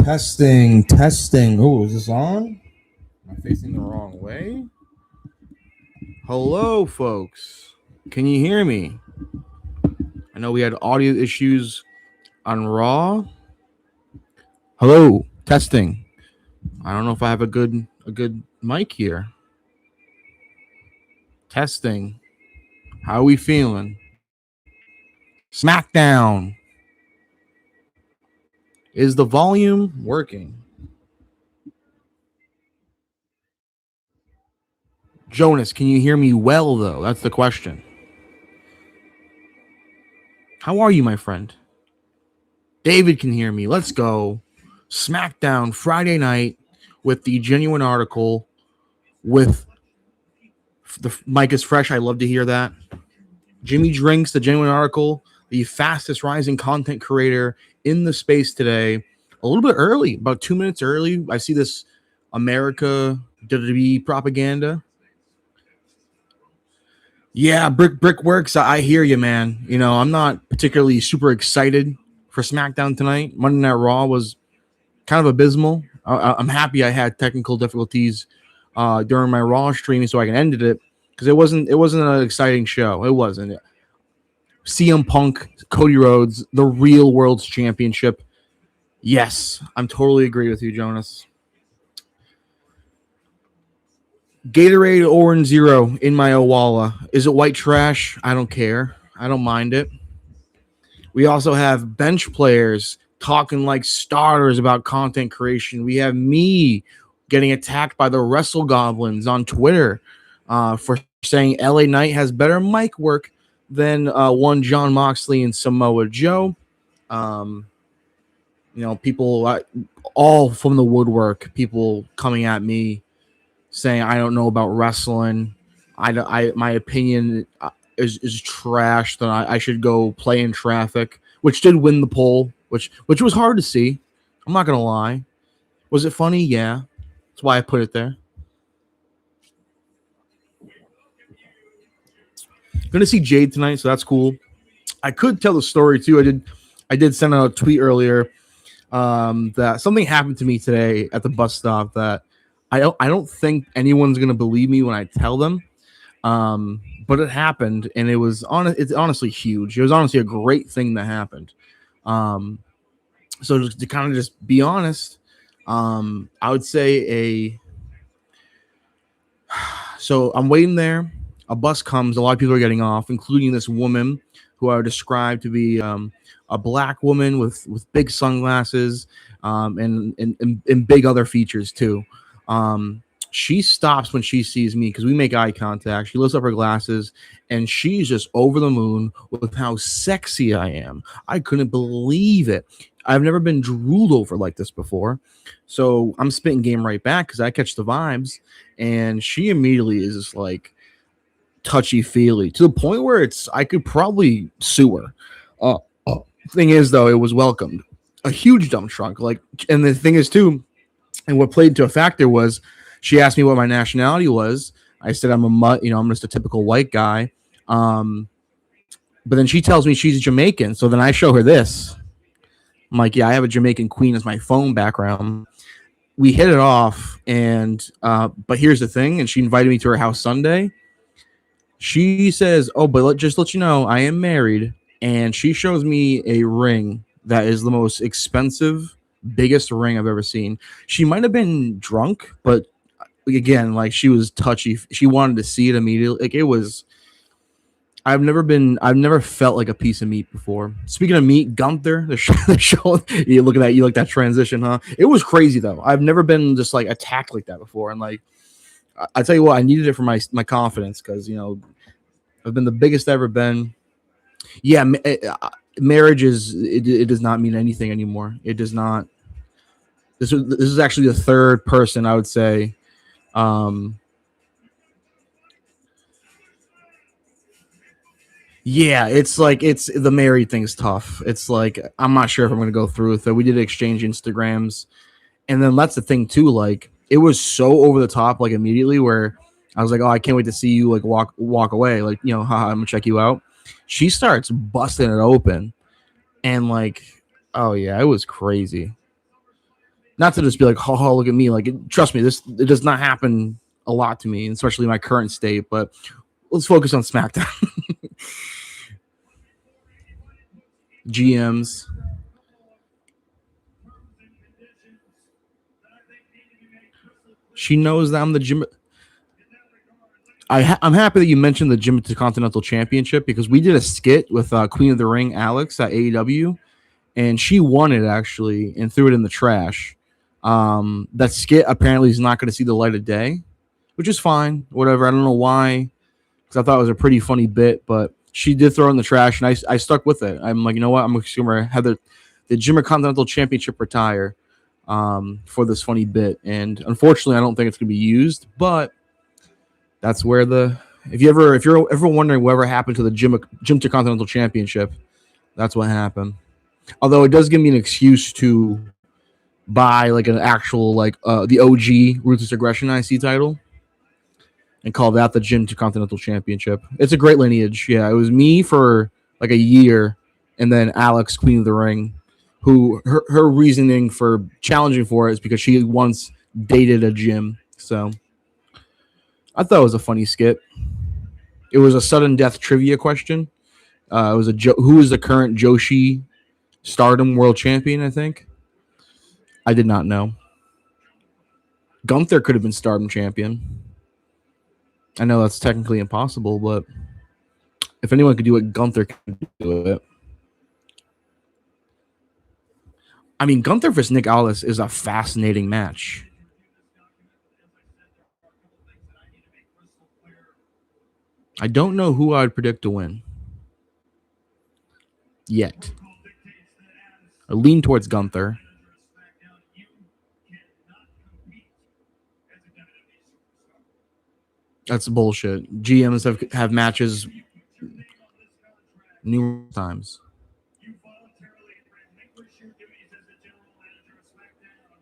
Testing, testing. Oh, is this on? Am I facing the wrong way? Hello, folks. Can you hear me? I know we had audio issues on Raw. Hello, testing. I don't know if I have a good mic here. Testing. How are we feeling? Smackdown. Is the volume working? Jonas, can you hear me well, though? That's the question. How are you, my friend? David can hear me. Let's go. Smackdown Friday night with the genuine article with the mic is fresh. I love to hear that. Jimmy Drinks, the genuine article, the fastest rising content creator in the space today. A little bit early, about 2 minutes early. I see this America WWE propaganda. Yeah, Brick works. I hear you, man. You know, I'm not particularly super excited for SmackDown tonight. Monday Night Raw was kind of abysmal. I'm happy I had technical difficulties during my Raw stream, so I can end it because it wasn't an exciting show. It wasn't. CM Punk, Cody Rhodes, the real World's Championship. Yes, I'm totally agree with you, Jonas. Gatorade Orange Zero in my Owala. Is it white trash? I don't care. I don't mind it. We also have bench players talking like starters about content creation. We have me getting attacked by the Wrestle Goblins on Twitter for saying LA Knight has better mic work than one John Moxley and Samoa Joe. People all from the woodwork, people coming at me saying I don't know about wrestling. My opinion is trash. That I should go play in traffic, which did win the poll, which was hard to see. I'm not gonna lie. Was it funny? Yeah, that's why I put it there. Gonna see Jade tonight, so that's cool. I could tell the story too. I did send out a tweet earlier that something happened to me today at the bus stop that I don't think anyone's gonna believe me when I tell them. But it happened, and it's honestly huge. It was honestly a great thing that happened. So to kind of just be honest, I would say so I'm waiting there. A bus comes. A lot of people are getting off, including this woman who I would describe to be a black woman with big sunglasses and big other features too. She stops when she sees me because we make eye contact. She lifts up her glasses and she's just over the moon with how sexy I am. I couldn't believe it. I've never been drooled over like this before. So I'm spitting game right back because I catch the vibes. And she immediately is just like touchy-feely to the point where I could probably sue her. Thing is, though, it was welcomed. A huge dump truck. And the thing is, too, and what played to a factor was she asked me what my nationality was. I said I'm I'm just a typical white guy. But then she tells me she's Jamaican. So then I show her this. I'm like, yeah, I have a Jamaican queen as my phone background. We hit it off, and but here's the thing. And she invited me to her house Sunday. She says, "Oh, but just let you know, I am married." And she shows me a ring that is the most expensive, biggest ring I've ever seen. She might have been drunk, but again, like she was touchy. She wanted to see it immediately. Like it was. I've never felt like a piece of meat before. Speaking of meat, Gunther, the show. You look at that. You like that transition, huh? It was crazy though. I've never been just like attacked like that before. And like, I tell you what, I needed it for my confidence because I've been the biggest I've ever been. Yeah, marriage it does not mean anything anymore. It does not. This is actually the third person I would say. Yeah, it's the married thing's tough. It's like I'm not sure if I'm gonna go through with it. We did exchange Instagrams, and then that's the thing too. Like it was so over the top, like immediately where I was like, oh, I can't wait to see you like walk away. Like haha, I'm gonna check you out. She starts busting it open, and like, oh yeah, it was crazy. Not to just be like, "Ha look at me." Like, trust me, it does not happen a lot to me, especially my current state. But let's focus on SmackDown. GMs. She knows that I'm the gym. I'm happy that you mentioned the Gym Intercontinental Championship because we did a skit with Queen of the Ring Alex at AEW, and she won it actually and threw it in the trash. That skit apparently is not going to see the light of day, which is fine. Whatever. I don't know why, because I thought it was a pretty funny bit, but she did throw it in the trash, and I stuck with it. I'm like, you know what? I'm going to have the Gym Intercontinental Championship retire for this funny bit, and unfortunately, I don't think it's going to be used, but that's where if you're ever wondering whatever happened to the Gym Intercontinental Championship, that's what happened. Although it does give me an excuse to buy like an actual the OG Ruthless Aggression IC title and call that the Gym Intercontinental Championship. It's a great lineage. Yeah, it was me for like a year, and then Alex, Queen of the Ring, who her reasoning for challenging for it is because she once dated a gym. So I thought it was a funny skit. It was a sudden death trivia question. It was who is the current Joshi Stardom World Champion? I think. I did not know. Gunther could have been Stardom Champion. I know that's technically impossible, but if anyone could do it, Gunther could do it. I mean, Gunther versus Nick Aldis is a fascinating match. I don't know who I would predict to win yet. I lean towards Gunther. That's bullshit. GMs have matches numerous times.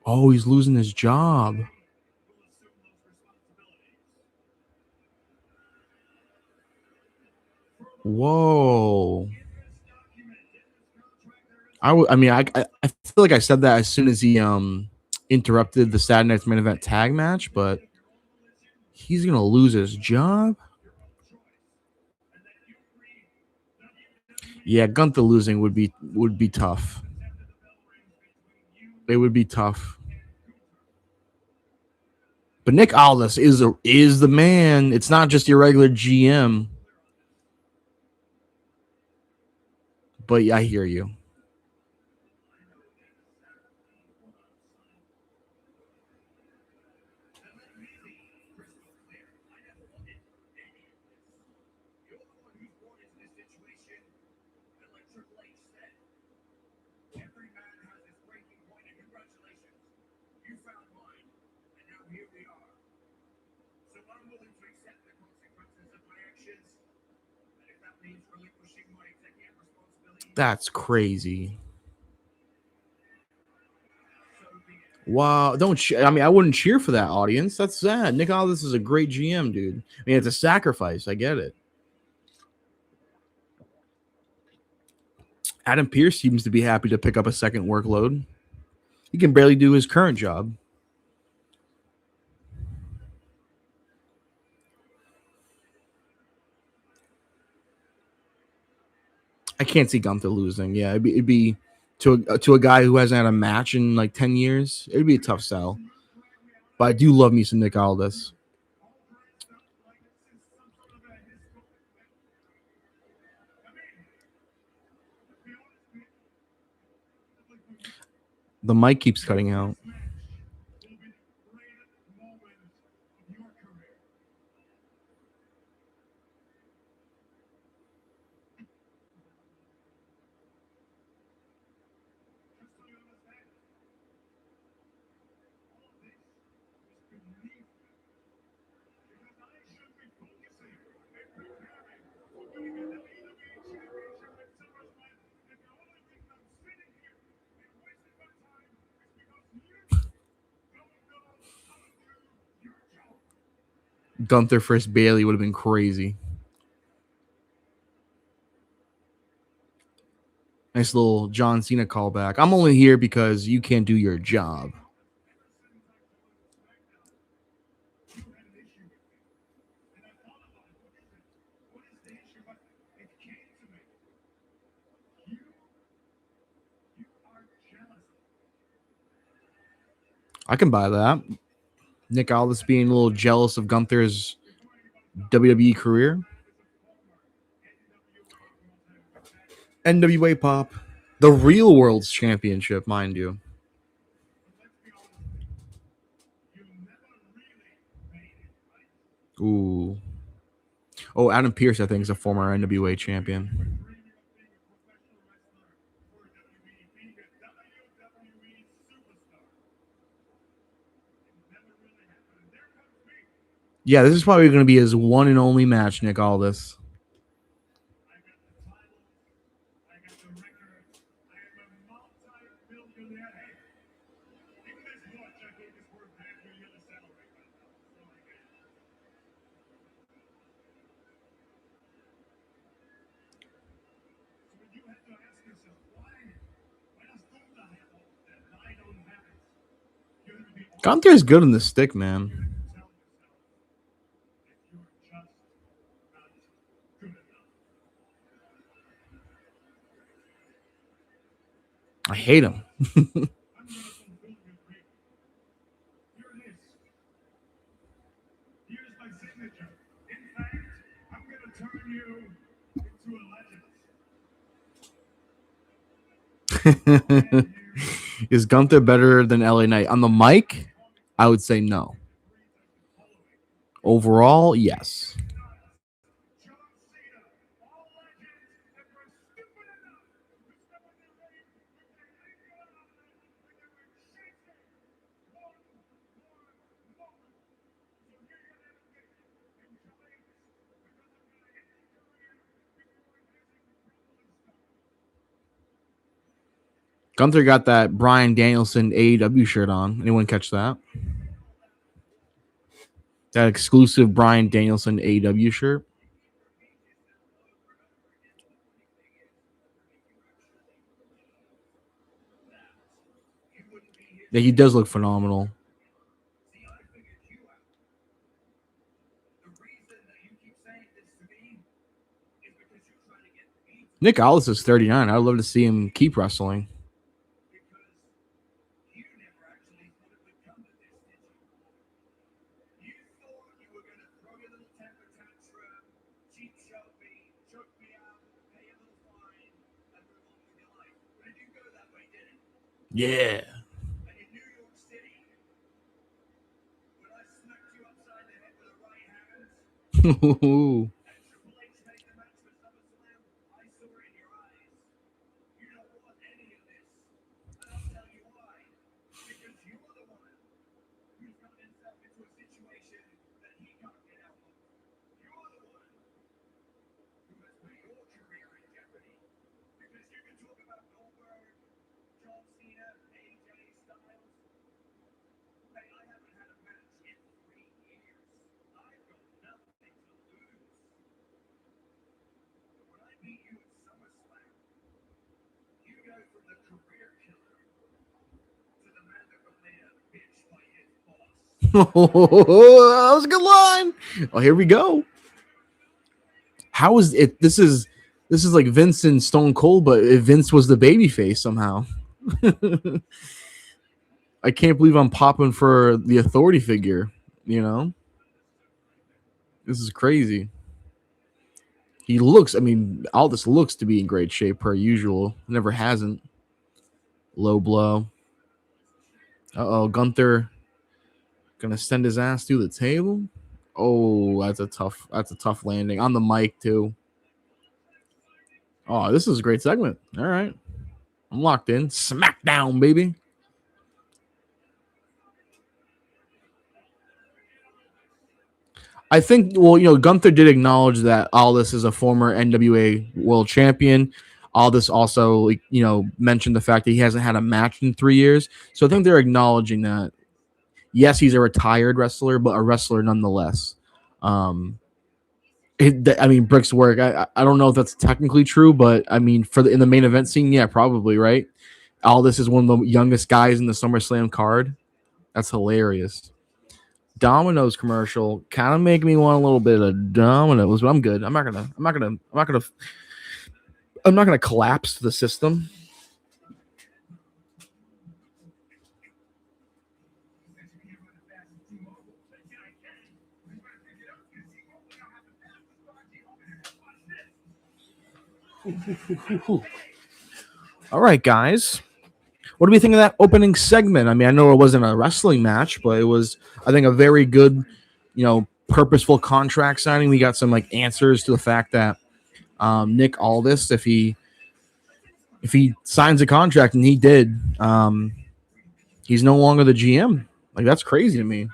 Oh, he's losing his job. Whoa. I feel like I said that as soon as he interrupted the Saturday Night's Main Event tag match, but he's gonna lose his job. Yeah, Gunther losing would be tough. It would be tough. But Nick Aldis is the man. It's not just your regular GM. But yeah, I hear you. That's crazy. Wow, I wouldn't cheer for that audience. That's sad. Nick Aldis is a great GM, dude. I mean, it's a sacrifice. I get it. Adam Pearce seems to be happy to pick up a second workload. He can barely do his current job. I can't see Gunther losing. Yeah, it'd be to a guy who hasn't had a match in like 10 years. It'd be a tough sell. But I do love me some Nick Aldis. The mic keeps cutting out. Gunther versus Bailey would have been crazy. Nice little John Cena callback. I'm only here because you can't do your job. I can buy that. Nick Aldis being a little jealous of Gunther's WWE career. NWA Pop, the real World's Championship, mind you. Ooh. Oh, Adam Pearce, I think, is a former NWA champion. Yeah, this is probably going to be his one and only match, Nick Aldis. Gunther's good in the stick, man. I hate him. Is Gunther better than LA Knight? On the mic, I would say no. Overall, yes. Gunther got that Bryan Danielson AEW shirt on. Anyone catch that? That exclusive Bryan Danielson AEW shirt. Yeah, he does look phenomenal. Nick Aldis is 39. I'd love to see him keep wrestling. Yeah. That was a good line. Oh, here we go. How is it? This is like Vince and Stone Cold, but Vince was the baby face somehow. I can't believe I'm popping for the authority figure. You know, this is crazy. He looks. I mean, Aldis looks to be in great shape per usual. Never hasn't. Low blow. Oh, Gunther gonna send his ass through the table. Oh, that's a tough landing on the mic too. Oh, this is a great segment. All right, I'm locked in. Smackdown, baby. I think, well, Gunther did acknowledge that Aldis is a former NWA World Champion. Aldis also, mentioned the fact that he hasn't had a match in 3 years. So I think they're acknowledging that. Yes, he's a retired wrestler, but a wrestler nonetheless. Brick's work. I don't know if that's technically true, but I mean, in the main event scene, yeah, probably right. Aldis is one of the youngest guys in the SummerSlam card. That's hilarious. Domino's commercial kind of make me want a little bit of Domino's, but I'm good. I'm not gonna collapse the system. All right, guys. What do we think of that opening segment? I mean, I know it wasn't a wrestling match, but it was, I think, a very good, purposeful contract signing. We got some like answers to the fact that Nick Aldis, if he signs a contract, and he did, he's no longer the GM. Like, that's crazy to me.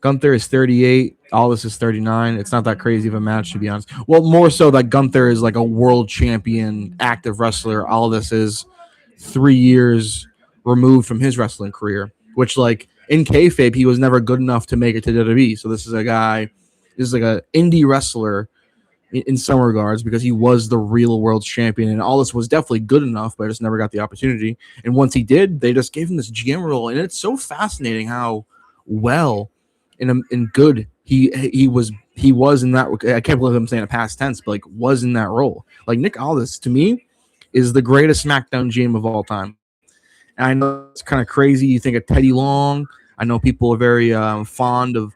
Gunther is 38. Aldis is 39. It's not that crazy of a match, to be honest. Well, more so that Gunther is like a world champion active wrestler. Aldis is 3 years removed from his wrestling career, which, like, in kayfabe, he was never good enough to make it to WWE. So this is a guy, this is like an indie wrestler in some regards, because he was the real world champion, and Aldis was definitely good enough, but just never got the opportunity. And once he did, they just gave him this GM role, and it's so fascinating how well and good he was in that. I can't believe I'm saying a past tense, but like was in that role. Like Nick Aldis to me is the greatest SmackDown GM of all time. And I know it's kind of crazy. You think of Teddy Long. I know people are very fond of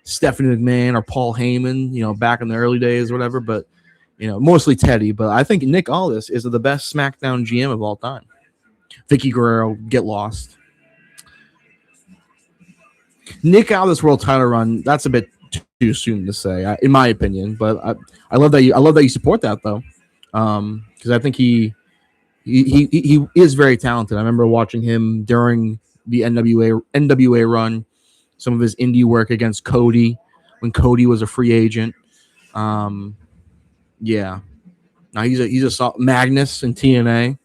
Stephanie McMahon or Paul Heyman, back in the early days or whatever. But mostly Teddy. But I think Nick Aldis is the best SmackDown GM of all time. Vicky Guerrero, get lost. Nick Aldis world title run. That's a bit too soon to say, in my opinion. But I love that you support that though, because I think he is very talented. I remember watching him during the NWA run, some of his indie work against Cody when Cody was a free agent. Yeah. Now he's a Magnus in TNA.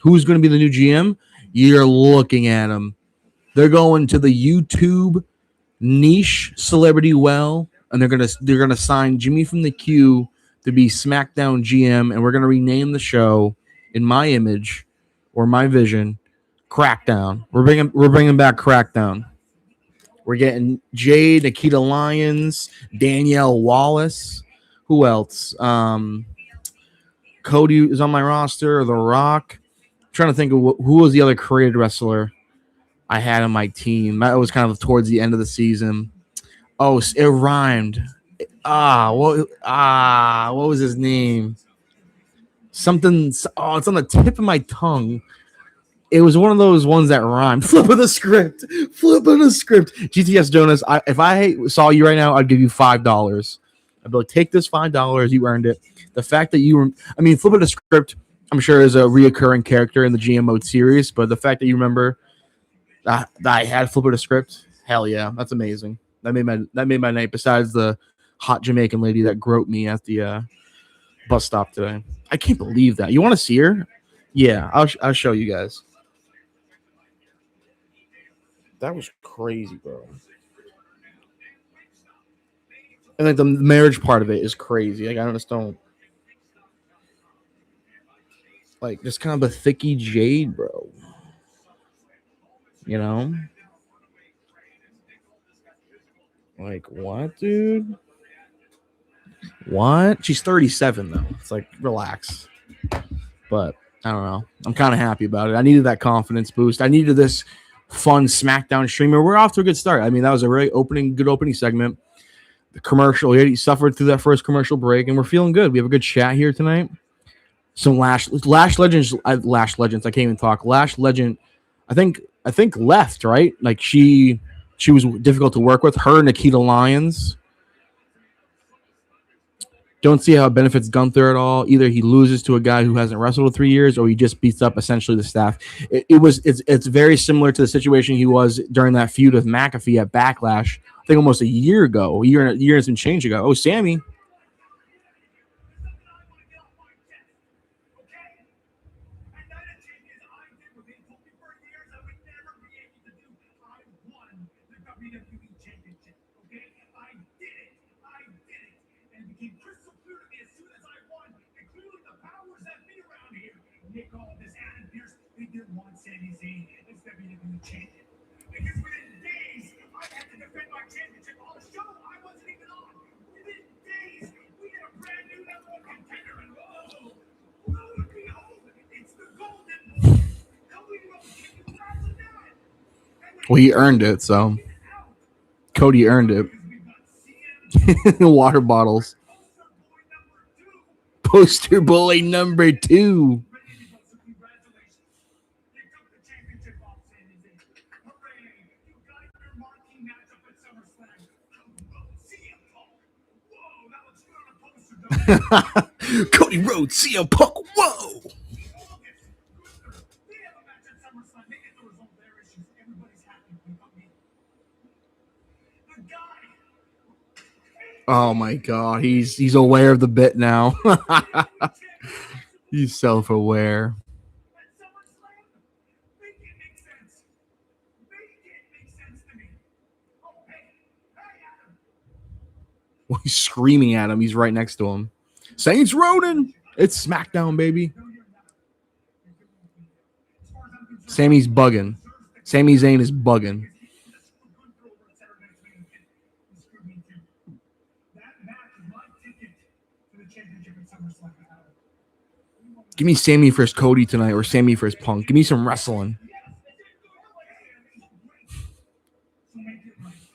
Who's going to be the new GM? You're looking at him. They're going to the YouTube niche celebrity well, and they're gonna sign Jimmy from the Q to be SmackDown GM, and we're gonna rename the show in my image or my vision, Crackdown. We're bringing back Crackdown. We're getting Jade, Nikita Lyons, Danielle Wallace. Who else? Cody is on my roster. The Rock. I'm trying to think of who was the other created wrestler I had on my team. That was kind of towards the end of the season. Oh, it rhymed. What was his name? Something. Oh, it's on the tip of my tongue. It was one of those ones that rhymed. Flipping the script. GTS Jonas. If I saw you right now, I'd give you $5. I'd be like, take this $5. You earned it. The fact that you were, flipping the script, I'm sure is a reoccurring character in the GM mode series, but the fact that you remember that I had flipping the script, hell yeah, that's amazing. That made my night. Besides the hot Jamaican lady that groped me at the bus stop today, I can't believe that. You want to see her? Yeah, I'll show you guys. That was crazy, bro. And like the marriage part of it is crazy. Like I just don't like just kind of a thicky Jade, bro. Like what, dude? What? She's 37 though. It's like relax. But I don't know. I'm kind of happy about it. I needed that confidence boost. I needed this fun SmackDown streamer. We're off to a good start. That was a really good opening segment. The commercial, he suffered through that first commercial break, and we're feeling good. We have a good chat here tonight. Some Lash Legends. Lash Legends. I can't even talk. Lash Legend. I think left, right? Like she was difficult to work with. Her, Nikita Lyons. Don't see how it benefits Gunther at all. Either he loses to a guy who hasn't wrestled in 3 years, or he just beats up essentially the staff. It's very similar to the situation he was during that feud with McAfee at Backlash. I think almost a year ago, a year and some change ago. Oh, Sammy. Well, he earned it, so Cody earned it. Water bottles. Poster boy number 2. Cody Rhodes, CM Punk. Whoa. Oh my God, he's aware of the bit now. He's self-aware. Well, he's screaming at him. He's right next to him. Saints Ronan. It's Smackdown, baby. Sammy's bugging. Sami Zayn is bugging. Give me Sammy versus Cody tonight, or Sammy versus Punk. Give me some wrestling.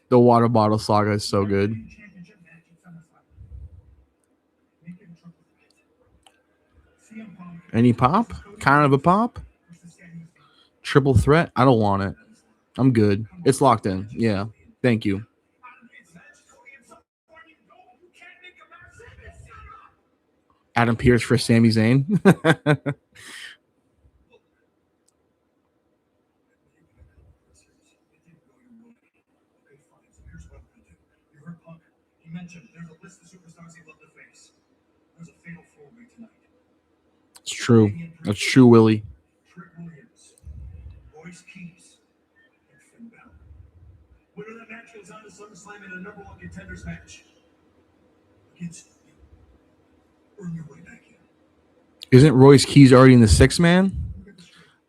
The water bottle saga is so good. Any pop? Kind of a pop? Triple threat? I don't want it. I'm good. It's locked in. Yeah. Thank you. Adam Pearce for Sami Zayn. It's true. That's true, Willie. Isn't Royce Keys already in the 6-man?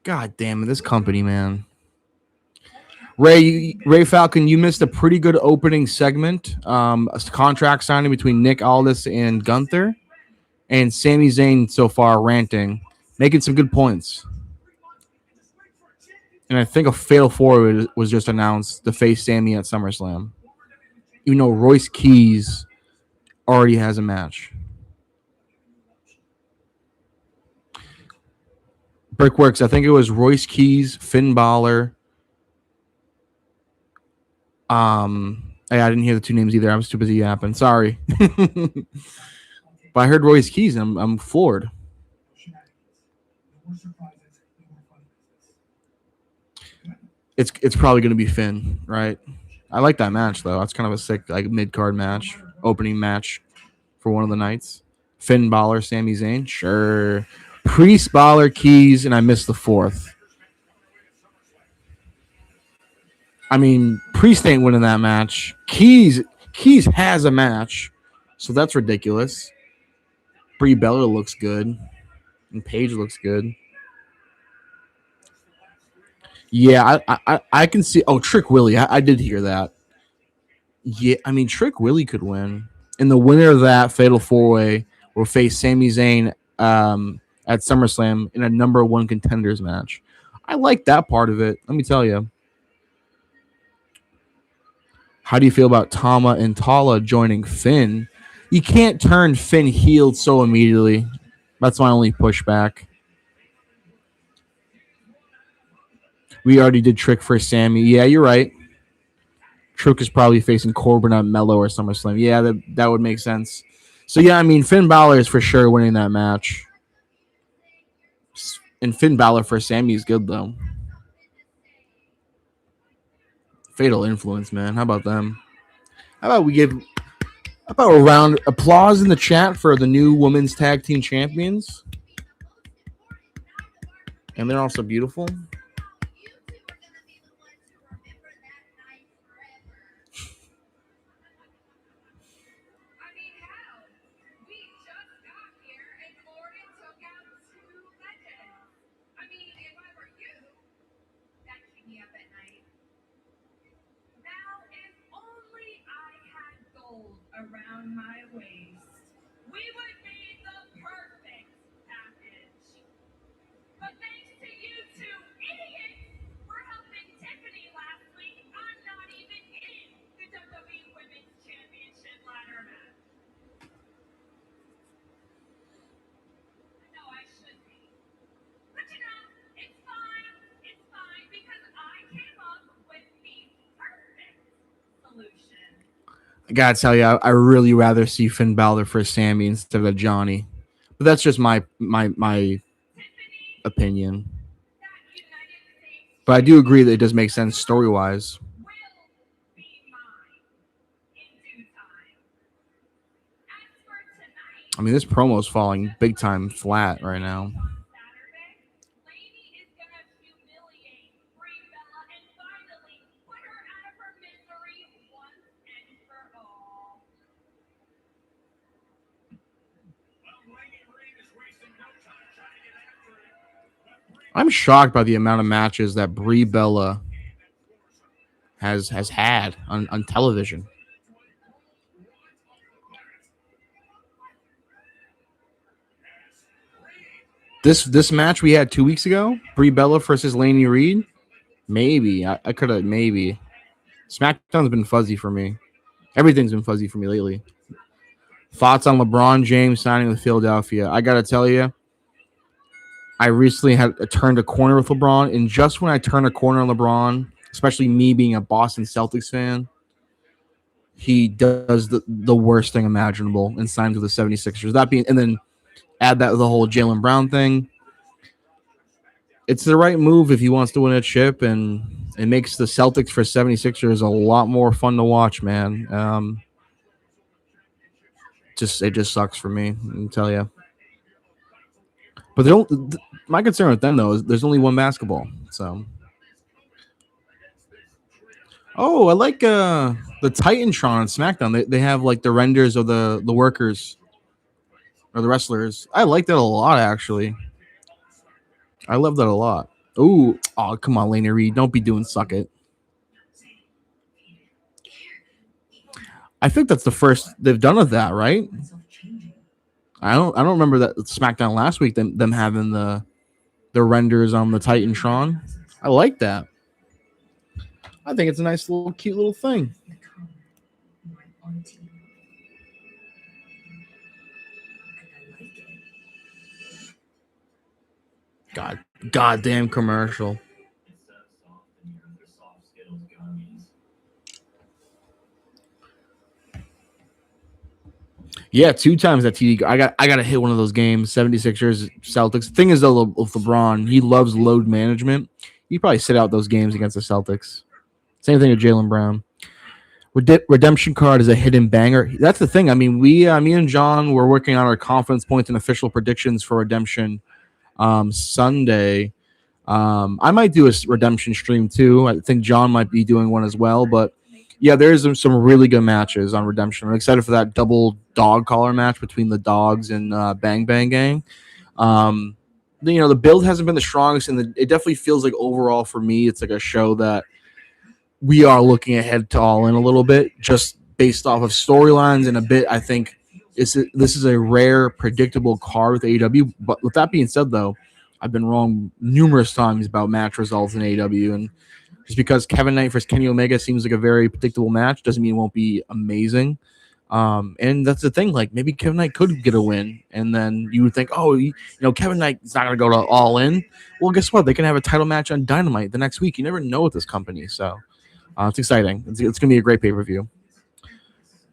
God damn it, this company, man. Ray Falcon, you missed a pretty good opening segment. A contract signing between Nick Aldis and Gunther, and Sami Zayn so far ranting, making some good points. And I think a Fatal 4 was just announced to face Sami at SummerSlam. Even though Royce Keys already has a match. Brickworks, I think it was Royce Keys, Finn Balor. I didn't hear the 2 names either. I was too busy yapping. Sorry. But I heard Royce Keys, and I'm floored. It's probably going to be Finn, right? I like that match, though. That's kind of a sick mid-card match, opening match for one of the nights. Finn Balor, Sami Zayn, sure. Priest, Balor, Keys, and I missed the 4th. I mean, Priest ain't winning that match. Keys has a match, so that's ridiculous. Brie Bella looks good, and Paige looks good. Yeah, I can see. Oh, Trick Willie, I did hear that. Yeah, I mean, Trick Willie could win, and the winner of that Fatal 4-Way will face Sami Zayn at SummerSlam in a number 1 contenders match. I like that part of it. Let me tell you. How do you feel about Tama and Tala joining Finn? You can't turn Finn heel so immediately. That's my only pushback. We already did Trick for Sammy. Yeah, you're right. Trick is probably facing Corbin at Mello or SummerSlam. Yeah, that would make sense. So, yeah, I mean, Finn Balor is for sure winning that match. And Finn Balor for Sammy is good, though. Fatal Influence, man. How about them? How about a round of applause in the chat for the new women's tag team champions? And they're also beautiful. Around my waist, we would be the perfect package. But thanks to you 2 idiots for helping Tiffany last week, I'm not even in the WWE Women's Championship ladder match. I gotta tell you, I really rather see Finn Balor for Sammy instead of Johnny, but that's just my Tiffany, opinion. that United States But I do agree that it does make sense story wise. will be mine in due time. As for tonight, I mean, this promo's falling big time flat right now. on Saturday, Lady is gonna humiliate Brie Bella and finally put her out of her misery once and for all. I'm shocked by the amount of matches that Brie Bella has had on television. This match we had 2 weeks ago, Brie Bella versus Laney Reed. Maybe I could have maybe. SmackDown's been fuzzy for me. Everything's been fuzzy for me lately. Thoughts on LeBron James signing with Philadelphia? I gotta tell you, I recently had turned a corner with LeBron, and just when I turn a corner on LeBron, especially me being a Boston Celtics fan, he does the worst thing imaginable and signs with the 76ers. That being, and then add that with the whole Jaylen Brown thing. It's the right move if he wants to win a chip, and it makes the Celtics for 76ers a lot more fun to watch, man. It just sucks for me, I can tell you. But they don't. My concern with them though is there's only one basketball. So, oh, I like the Titantron on SmackDown. They have like the renders of the workers or the wrestlers. I like that a lot, actually. I love that a lot. Ooh, oh, come on, Lena Reed. Don't be doing suck it. I think that's the first they've done of that, right? I don't remember that SmackDown last week them having the renders on the Titantron. I like that. I think it's a nice little cute little thing. Goddamn commercial. Yeah, 2 times that TD. I got to hit one of those games. 76ers, Celtics. Thing is though, with LeBron, he loves load management. He probably sit out those games against the Celtics. Same thing with Jaylen Brown. Redemption card is a hidden banger. That's the thing. I mean, me and John were working on our confidence points and official predictions for Redemption Sunday. I might do a Redemption stream too. I think John might be doing one as well. But yeah, there's some really good matches on Redemption. I'm excited for that double dog collar match between the Dogs and Bang Bang Gang. The build hasn't been the strongest, and it definitely feels like overall for me, it's like a show that we are looking ahead to All In a little bit, just based off of storylines and a bit. I think this is a rare, predictable card with AEW. But with that being said, though, I've been wrong numerous times about match results in AEW, and just because Kevin Knight versus Kenny Omega seems like a very predictable match doesn't mean it won't be amazing. And that's the thing. Like maybe Kevin Knight could get a win, and then you would think, oh, Kevin Knight's not going to go to All In. Well, guess what? They can have a title match on Dynamite the next week. You never know with this company, so it's exciting. It's going to be a great pay-per-view.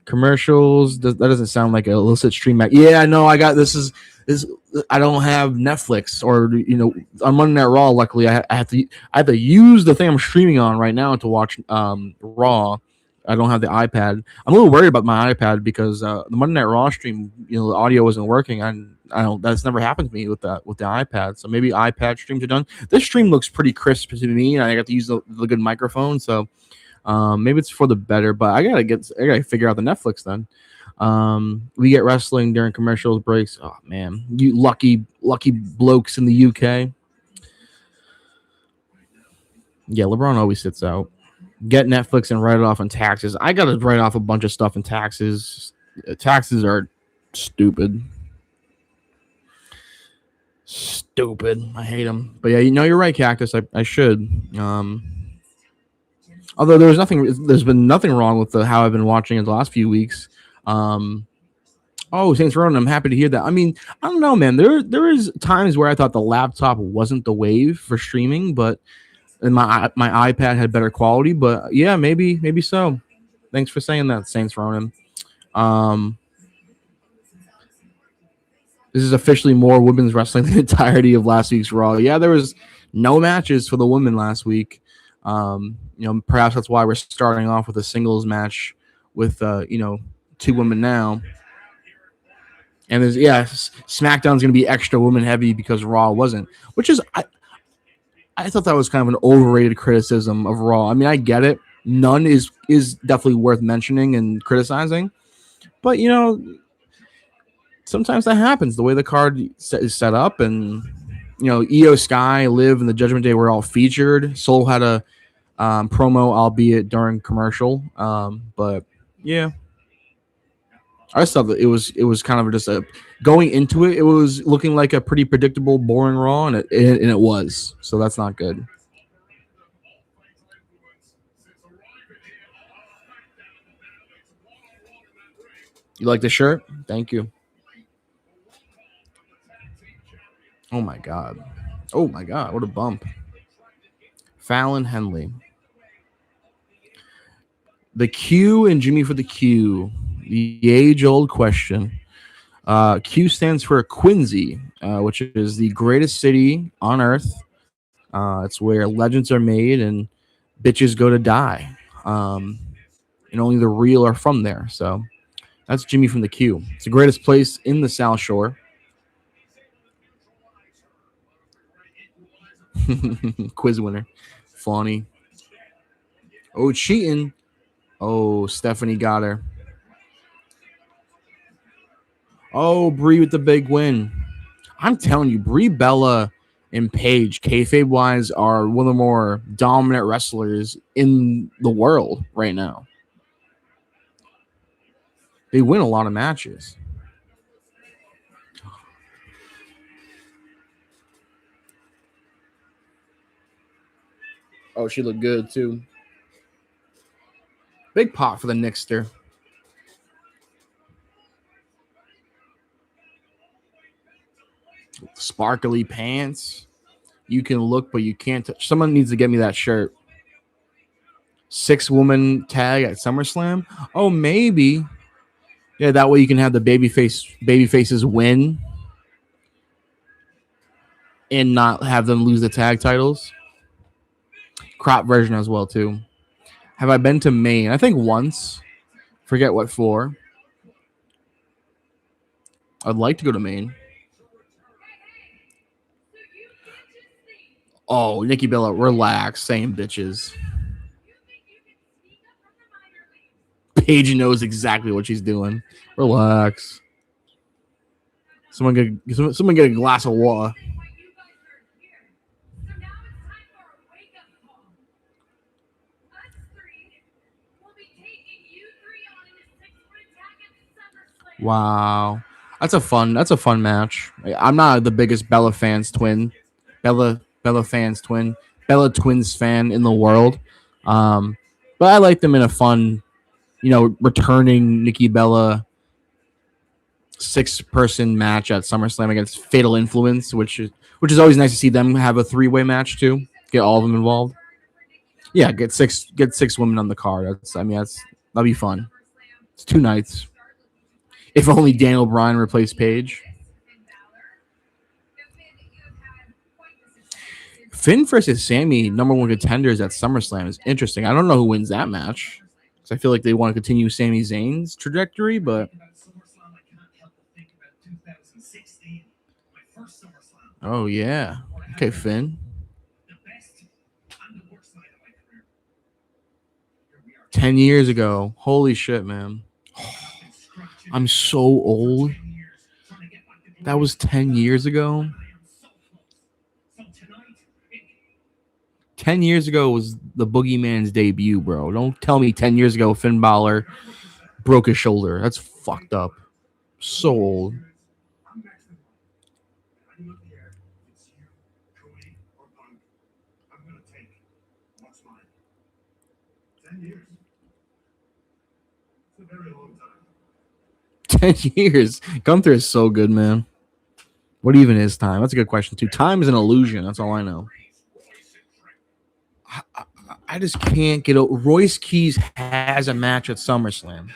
Commercials. That doesn't sound like an illicit stream match. Yeah, no, I got this. I don't have Netflix or on Monday Night Raw. Luckily, I have to use the thing I'm streaming on right now to watch Raw. I don't have the iPad. I'm a little worried about my iPad because the Monday Night Raw stream, the audio wasn't working. I don't. That's never happened to me with the iPad. So maybe iPad streams are done. This stream looks pretty crisp to me, and I got to use the good microphone. So maybe it's for the better. But I gotta figure out the Netflix then. We get wrestling during commercials breaks. Oh man, you lucky blokes in the UK. Yeah, LeBron always sits out. Get Netflix and write it off on taxes. I gotta write off a bunch of stuff in taxes. Taxes are stupid. I hate them. But yeah, you're right, Cactus. I should. Although there's been nothing wrong with how I've been watching it the last few weeks. Saints Row, I'm happy to hear that. I mean, I don't know, man. There is times where I thought the laptop wasn't the wave for streaming, and my iPad had better quality. But yeah, maybe so. Thanks for saying that, Saints Ronan. Um, this is officially more women's wrestling than the entirety of last week's Raw. Yeah, there was no matches for the women last week. Perhaps that's why we're starting off with a singles match with two women now. And SmackDown's going to be extra woman heavy because Raw wasn't, which is I thought that was kind of an overrated criticism of Raw. I mean, I get it. None is definitely worth mentioning and criticizing, but sometimes that happens. The way the card is set up, and Io Sky, Liv, and the Judgment Day were all featured. Soul had a promo, albeit during commercial. But yeah, I just thought that it was kind of just going into it. It was looking like a pretty predictable, boring Raw, and it was. So that's not good. You like the shirt? Thank you. Oh my god. Oh my god. What a bump. Fallon Henley. The Q and Jimmy for the Q. The age-old question. Q stands for Quincy, which is the greatest city on earth. It's where legends are made and bitches go to die. And only the real are from there. So that's Jimmy from the Q. It's the greatest place in the South Shore. Quiz winner. Fawny. Oh, cheating. Oh, Stephanie got her. Oh, Brie with the big win. I'm telling you, Brie Bella and Paige, kayfabe wise, are one of the more dominant wrestlers in the world right now. They win a lot of matches. Oh, she looked good too. Big pop for the Nixter. Sparkly pants. You can look, but you can't touch. Someone needs to get me that shirt. 6-woman tag at SummerSlam. Oh, maybe. Yeah, that way you can have the baby faces win and not have them lose the tag titles. Crop version as well too. Have I been to Maine? I think once. Forget what for. I'd like to go to Maine. Oh, Nikki Bella, relax. Same bitches. Paige knows exactly what she's doing. Relax. Someone get a glass of water. Wow. That's a fun match. I'm not the biggest Bella Twins fan in the world. But I like them in a fun, returning Nikki Bella 6-person match at SummerSlam against Fatal Influence, which is always nice to see them have a 3-way match too. Get all of them involved. Yeah, get six women on the card. That'd be fun. It's 2 nights. If only Daniel Bryan replaced Paige. Finn versus Sammy, number 1 contenders at SummerSlam, is interesting. I don't know who wins that match. So I feel like they want to continue Sami Zayn's trajectory, but oh yeah. Okay, Finn. 10 years ago. Holy shit, man. I'm so old. That was 10 years ago. 10 years ago was the Boogeyman's debut, bro. Don't tell me 10 years ago Finn Balor broke his shoulder. That's fucked up. So old. Ten years. Gunther is so good, man. What even is time? That's a good question too. Time is an illusion. That's all I know. I just can't get over. Royce Keys has a match at SummerSlam.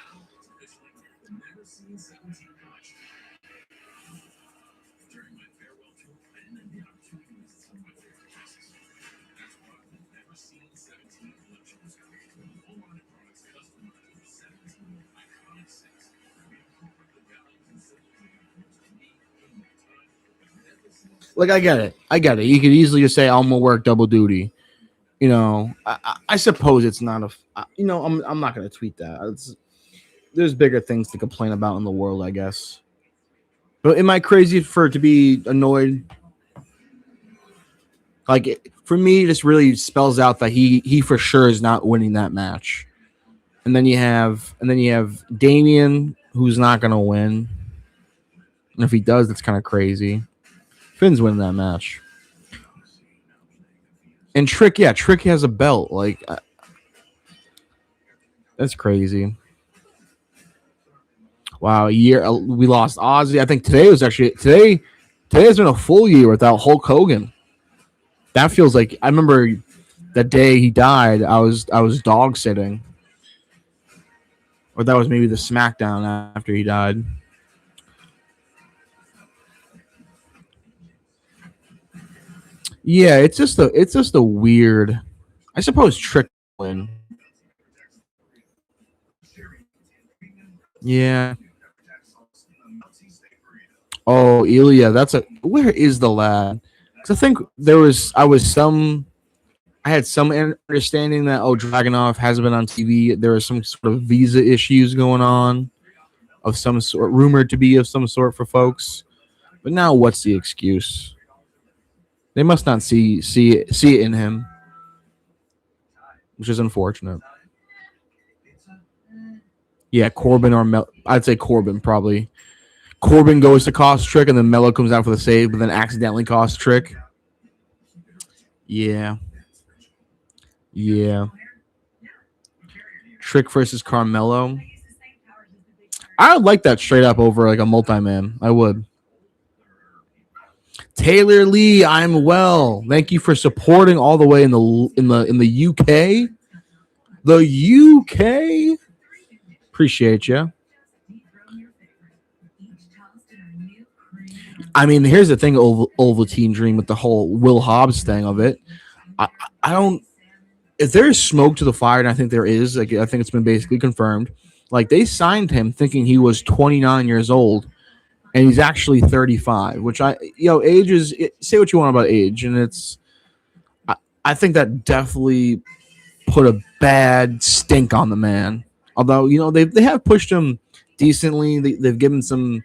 Like I get it. I get it. You could easily just say I'm gonna work double duty. You know, I suppose it's not a. You know, I'm not gonna tweet that. There's bigger things to complain about in the world, I guess. But am I crazy for it to be annoyed? Like for me, this really spells out that he for sure is not winning that match. And then you have Damian, who's not gonna win. And if he does, that's kind of crazy. Finn's winning that match. And Trick, yeah, Trick has a belt. Like that's crazy. Wow, a year we lost Ozzy. I think today was actually today. Today has been a full year without Hulk Hogan. That feels like I remember the day he died. I was dog sitting, or that was maybe the Smackdown after he died. Yeah, it's just a weird. I suppose Trick win. Yeah. Oh, Ilya, that's a. Where is the lad? Because I think I had some understanding that Dragonov has been on TV. There are some sort of visa issues going on of some sort, rumored to be of some sort for folks. But now, what's the excuse? They must not see it in him, which is unfortunate. Yeah, Corbin or I'd say Corbin probably. Corbin goes to cost Trick, and then Mello comes out for the save, but then accidentally costs Trick. Yeah, yeah. Trick versus Carmelo. I would like that straight up over like a multi-man. I would. Taylor Lee, I'm well. Thank you for supporting all the way in the UK. The UK. Appreciate you. I mean, here's the thing, Ovaltine Dream, with the whole Will Hobbs thing of it. I, I don't. If there is smoke to the fire, and I think there is, like I think it's been basically confirmed. Like they signed him thinking he was 29 years old, and he's actually 35. Which age is. Say what you want about age, and I think that definitely put a bad stink on the man. Although they have pushed him decently. They've given some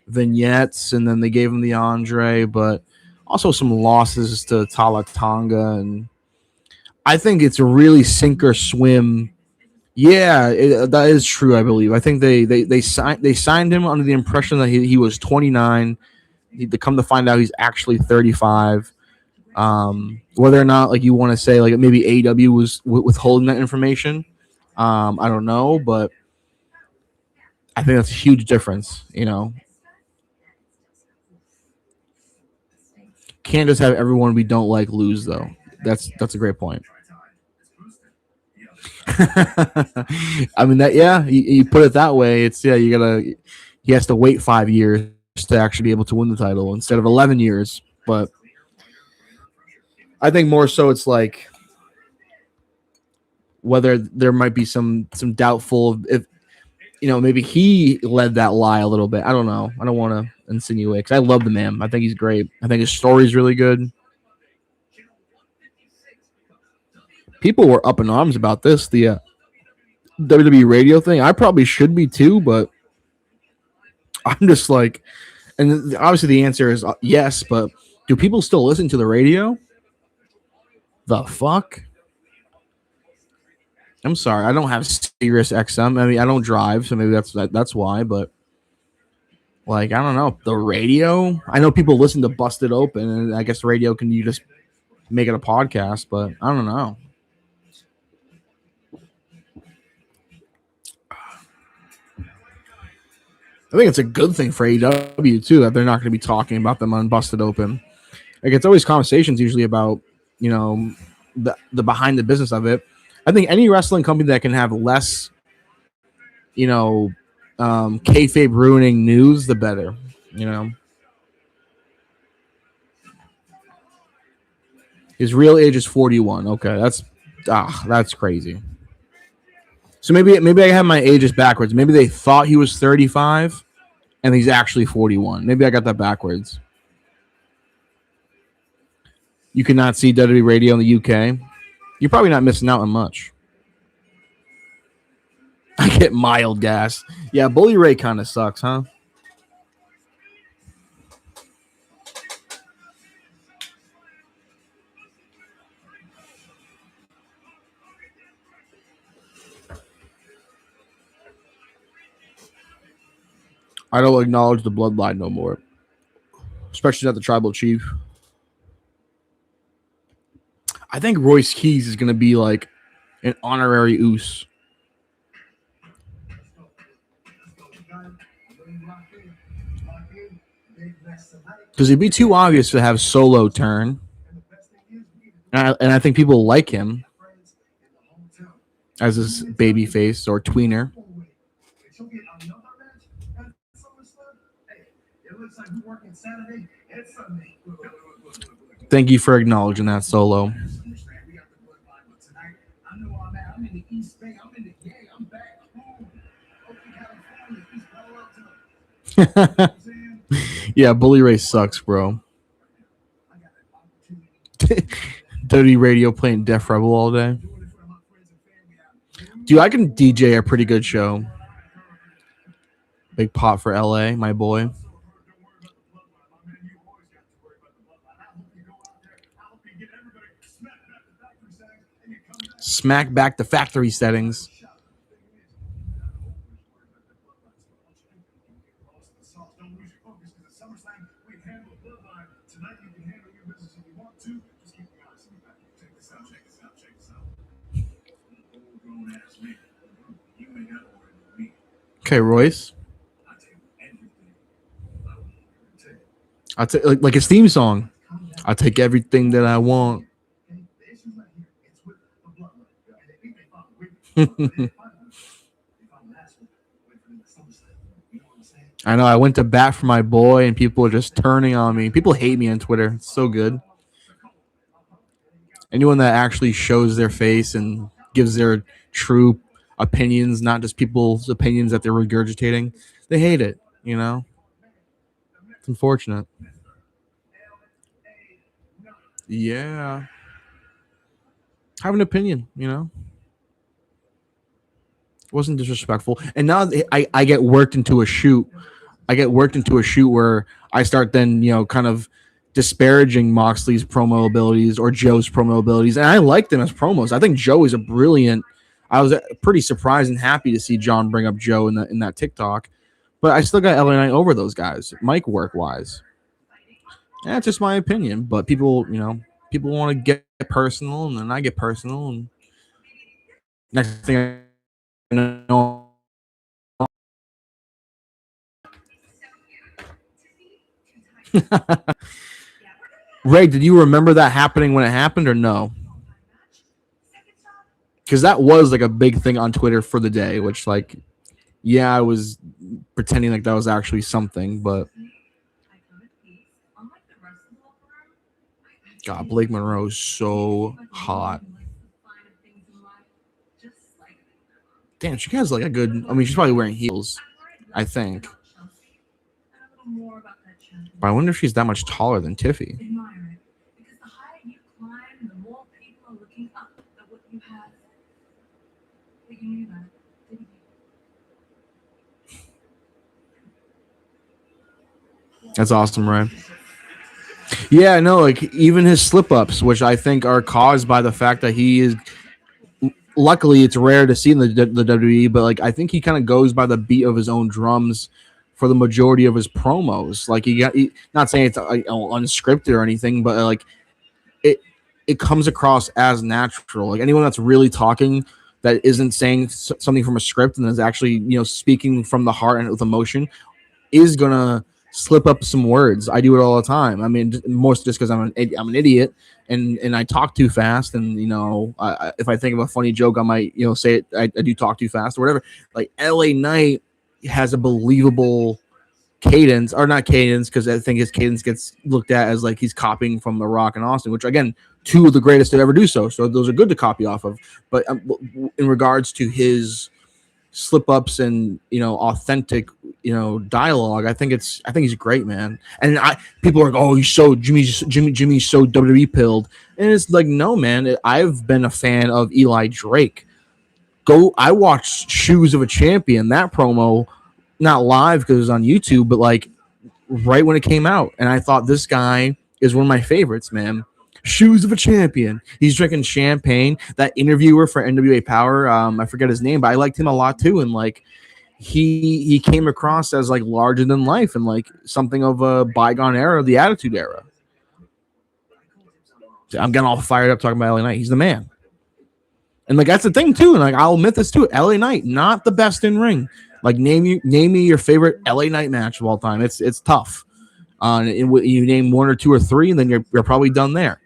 vignettes, and then they gave him the Andre, but also some losses to Talatanga, and I think it's a really sink or swim. Yeah, that is true. I believe. I think they signed him under the impression that he was 29. To come to find out, he's actually 35. Whether or not like you want to say like maybe AEW was withholding that information, I don't know, but I think that's a huge difference. Can't just have everyone we don't like lose though. That's a great point. I mean that yeah, you put it that way. It's yeah, he has to wait 5 years to actually be able to win the title instead of 11 years. But I think more so it's like whether there might be some doubtful if maybe he led that lie a little bit. I don't know. I don't want to insinuate because I love the man. I think he's great. I think his story's really good. People were up in arms about this, the WWE radio thing. I probably should be too, but I'm just like, and obviously the answer is yes, but do people still listen to the radio? The fuck? I'm sorry, I don't have Sirius XM. I mean, I don't drive, so maybe that's why. But like, I don't know, the radio. I know people listen to Busted Open, and I guess radio can you just make it a podcast, but I don't know. I think it's a good thing for AEW too that they're not going to be talking about them on Busted Open. Like it's always conversations usually about the behind the business of it. I think any wrestling company that can have less, you know, kayfabe ruining news, the better. You know, his real age is 41. Okay, that's crazy. So maybe I have my ages backwards. Maybe they thought he was 35, and he's actually 41. Maybe I got that backwards. You cannot see WWE radio in the UK. You're probably not missing out on much. I get mild gas. Yeah, Bully Ray kind of sucks, huh? I don't acknowledge the bloodline no more, especially not the tribal chief. I think Royce Keys is going to be like an honorary Oos. Because it'd be too obvious to have Solo turn. And I think people like him as his baby face or tweener. Thank you for acknowledging that, Solo. Yeah, Bully Ray sucks, bro. Dirty radio playing Def Rebel all day. Dude, I can DJ a pretty good show. Big pot for LA, my boy. Smack back the factory settings. Okay, Royce. I take like his theme song. I take everything that I want. I know. I went to bat for my boy, and people are just turning on me. People hate me on Twitter. It's so good. Anyone that actually shows their face and gives their true opinions, not just people's opinions that they're regurgitating, they hate it. You know, it's unfortunate. Yeah, have an opinion. You know, it wasn't disrespectful. And now I get worked into a shoot. I get worked into a shoot where I start then kind of disparaging Moxley's promo abilities or Joe's promo abilities, and I like them as promos. I think Joe is a brilliant. I was pretty surprised and happy to see John bring up Joe in that TikTok, but I still got LA Knight over those guys, mic work wise. That's just my opinion, but people want to get personal, and then I get personal, and next thing I know, Ray, did you remember that happening when it happened or no? Because that was like a big thing on Twitter for the day, which I was pretending like that was actually something, but God, Blake Monroe is so hot. Damn, she has like a good. I mean, she's probably wearing heels, I think. But I wonder if she's that much taller than Tiffy. That's awesome, right? Yeah, no, like even his slip ups, which I think are caused by the fact that he is. Luckily, it's rare to see in the WWE, but I think he kind of goes by the beat of his own drums for the majority of his promos. Like not saying it's unscripted or anything, but it comes across as natural. Like anyone that's really talking that isn't saying something from a script and is actually speaking from the heart and with emotion is gonna slip up some words. I do it all the time. I mean, most just because I'm an idiot and I talk too fast. And if I think of a funny joke, I might say it. I do talk too fast or whatever. Like LA Knight has a believable cadence, or not cadence, because I think his cadence gets looked at as like he's copying from The Rock and Austin, which again, two of the greatest to ever do so. So those are good to copy off of. But in regards to his slip ups and authentic dialogue, I think he's great, man. And people are like, oh, he's so Jimmy's so WWE pilled, and it's like, no, man. I've been a fan of Eli Drake. I watched Shoes of a Champion, that promo, not live because it was on YouTube, but like right when it came out, and I thought this guy is one of my favorites, man. Shoes of a Champion. He's drinking champagne. That interviewer for NWA Power, I forget his name, but I liked him a lot too. And like he came across as like larger than life and like something of a bygone era, the Attitude Era. I'm getting all fired up talking about LA Knight. He's the man. And like that's the thing too. And like I'll admit this too. LA Knight, not the best in ring. Like name me your favorite LA Knight match of all time. It's tough. You name one or two or three, and then you're probably done there.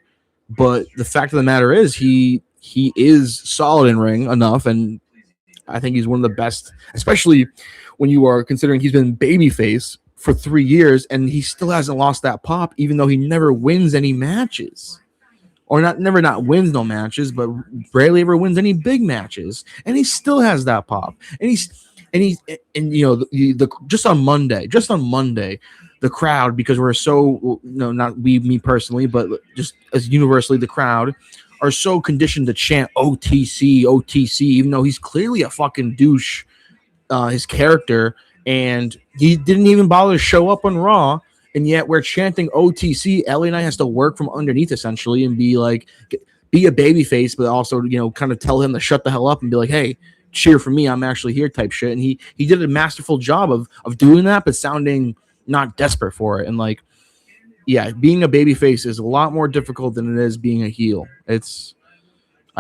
But the fact of the matter is, he is solid in ring enough, and I think he's one of the best, especially when you are considering he's been babyface for 3 years, and he still hasn't lost that pop, even though he never wins any matches. Or not wins no matches, but rarely ever wins any big matches, and he still has that pop. And just on Monday, the crowd, because we're so not me personally, but just as universally, the crowd are so conditioned to chant OTC, OTC, even though he's clearly a fucking douche, his character, and he didn't even bother to show up on Raw. And yet we're chanting OTC. LA Knight has to work from underneath essentially and be a baby face, but also, kind of tell him to shut the hell up and be like, hey, cheer for me. I'm actually here type shit. And he did a masterful job of doing that, but sounding not desperate for it. And like, yeah, being a baby face is a lot more difficult than it is being a heel. I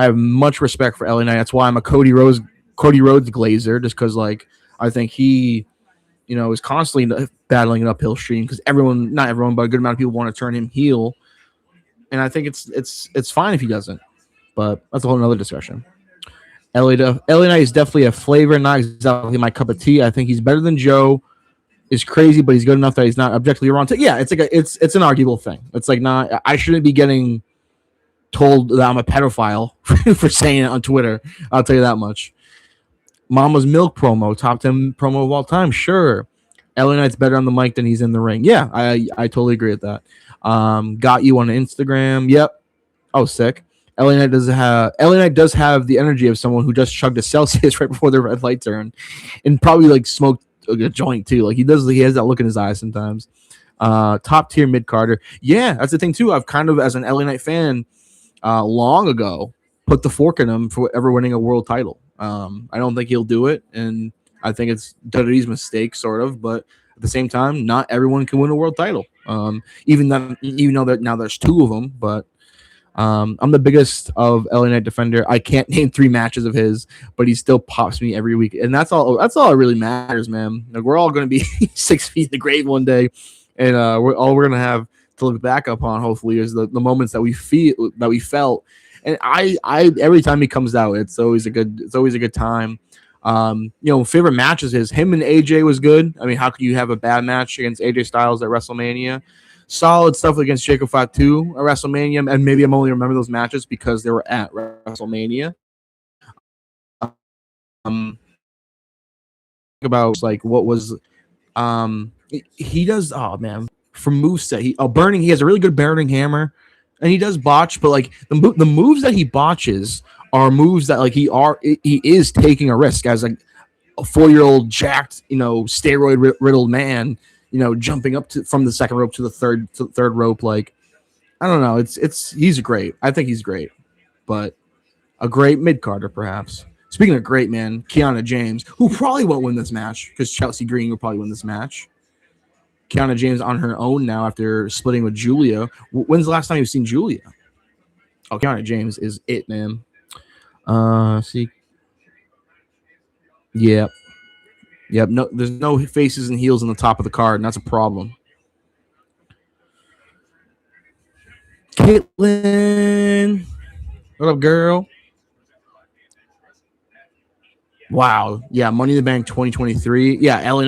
have much respect for LA Knight. That's why I'm a Cody Rhodes glazer, just because like I think he is constantly battling an uphill stream because not everyone, but a good amount of people want to turn him heel. And I think it's fine if he doesn't, but that's a whole nother discussion. LA Knight is definitely a flavor, not exactly my cup of tea. I think he's better than Joe. Is crazy, but he's good enough that he's not objectively wrong. Yeah, it's like it's an arguable thing. It's like I shouldn't be getting told that I'm a pedophile for saying it on Twitter. I'll tell you that much. Mama's Milk promo, top 10 promo of all time. Sure. LA Knight's better on the mic than he's in the ring. Yeah, I totally agree with that. Got you on Instagram. Yep. Oh, sick. LA Knight does have the energy of someone who just chugged a Celsius right before the red light turn, and probably like smoked a joint too. Like he has that look in his eyes sometimes. Top tier mid Carter. Yeah, that's the thing too. I've kind of, as an LA Knight fan, long ago, put the fork in him for ever winning a world title. I don't think he'll do it, and I think it's WWE's mistake, sort of. But at the same time, not everyone can win a world title. Even though that now there's two of them, but I'm the biggest of LA Knight defender. I can't name 3 matches of his, but he still pops me every week, and that's all that really matters, man. Like we're all going to be 6 feet in the grave one day, and we're going to have to look back upon, hopefully, is the moments that we felt. And I every time he comes out, it's always a good time. Favorite matches is him and AJ was good. I mean, how could you have a bad match against AJ Styles at WrestleMania? Solid stuff against Jacob Fatu at WrestleMania, and maybe I'm only remember those matches because they were at WrestleMania. About like what was he does, oh man, from moveset, burning, he has a really good burning hammer, and he does botch, but like the moves that he botches are moves that like he is taking a risk as like a 4-year-old jacked, steroid riddled man, jumping up from the second rope to the third rope. Like, I don't know. He's great. I think he's great, but a great mid-carder perhaps. Speaking of great, man, Kiana James, who probably won't win this match because Chelsea Green will probably win this match. Kiana James on her own now after splitting with Julia. When's the last time you've seen Julia? Oh, Kiana James is it, man. See. Yep. No, there's no faces and heels on the top of the card, and that's a problem. Caitlin, what up, girl? Wow. Yeah, Money in the Bank 2023. Yeah, LA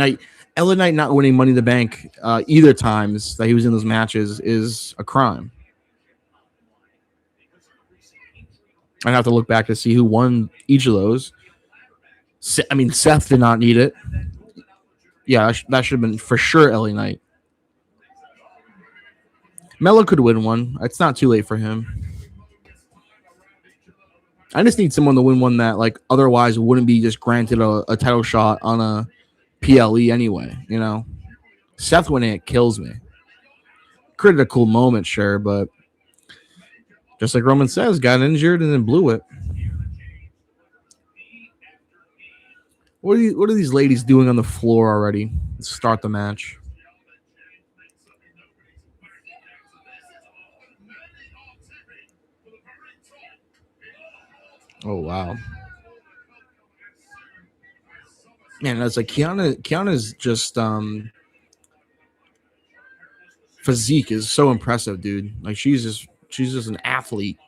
Knight not winning Money in the Bank either times that he was in those matches is a crime. I'd have to look back to see who won each of those. I mean, Seth did not need it. Yeah, that should have been for sure LA Knight. Mello could win one. It's not too late for him. I just need someone to win one that like otherwise wouldn't be just granted a title shot on a PLE anyway. You know, Seth winning it kills me. Created a cool moment, sure, but just like Roman says, got injured and then blew it. What are these ladies doing on the floor already? Let's start the match. Oh wow. Man, that's like Kiana's just physique is so impressive, dude. Like she's just an athlete.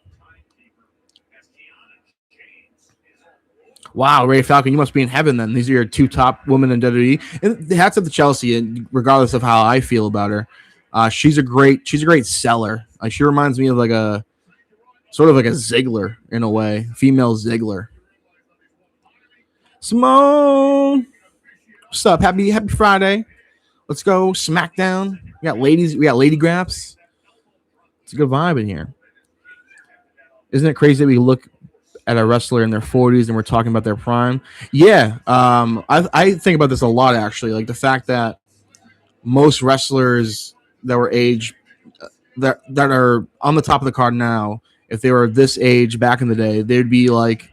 Wow, Ray Falcon, you must be in heaven then. These are your two top women in WWE. And the hats up to Chelsea, and regardless of how I feel about her, she's a great seller. She reminds me of like a sort of like a Ziggler in a way, female Ziggler. Simone, what's up? Happy Friday. Let's go Smackdown. We got ladies. We got lady graps. It's a good vibe in here. Isn't it crazy that we look at a wrestler in their 40s and we're talking about their prime? Yeah. I think about this a lot, actually. Like the fact that most wrestlers that were age that are on the top of the card now, if they were this age back in the day, they'd be like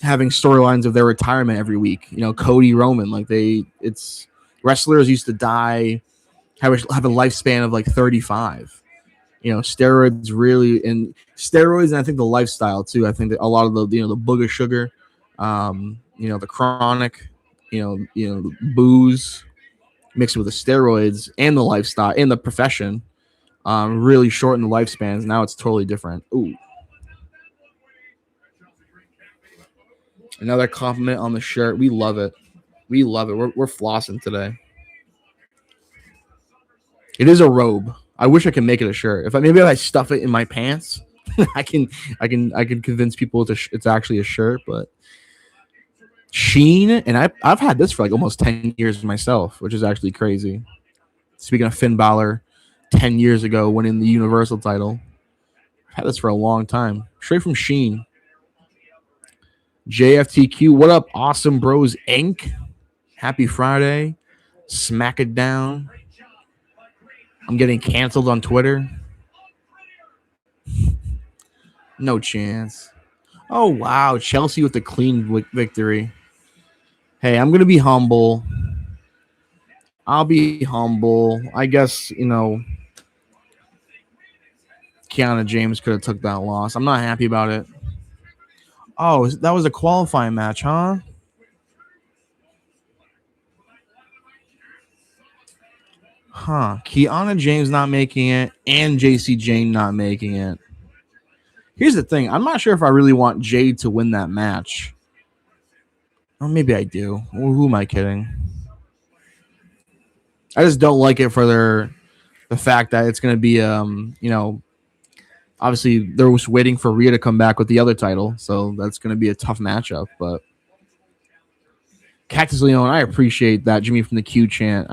having storylines of their retirement every week. You know, Cody, Roman, like it's wrestlers used to die, have a lifespan of like 35. You know, steroids and I think the lifestyle too. I think that a lot of the the booger sugar, the chronic, booze mixed with the steroids and the lifestyle and the profession, really shortened the lifespans. Now it's totally different. Ooh. Another compliment on the shirt. We love it. We love it. We're flossing today. It is a robe. I wish I could make it a shirt. If I stuff it in my pants, I can convince people it's actually a shirt. But Sheen, and I've had this for like almost 10 years myself, which is actually crazy. Speaking of Finn Balor, 10 years ago winning the Universal title, I've had this for a long time. Straight from Sheen. JFTQ, what up, Awesome Bros Inc? Happy Friday. Smack it down. I'm getting canceled on Twitter. No chance. Oh, wow. Chelsea with the clean victory. Hey, I'm going to be humble. I'll be humble. I guess, Kiana James could have took that loss. I'm not happy about it. Oh, that was a qualifying match, huh? Huh. Kiana James not making it and JC Jane not making it. Here's the thing. I'm not sure if I really want Jade to win that match. Or maybe I do. Who am I kidding? I just don't like it for the fact that it's going to be, obviously they're just waiting for Rhea to come back with the other title. So that's going to be a tough matchup. But Cactus Leon, I appreciate that Jimmy from the Q chant.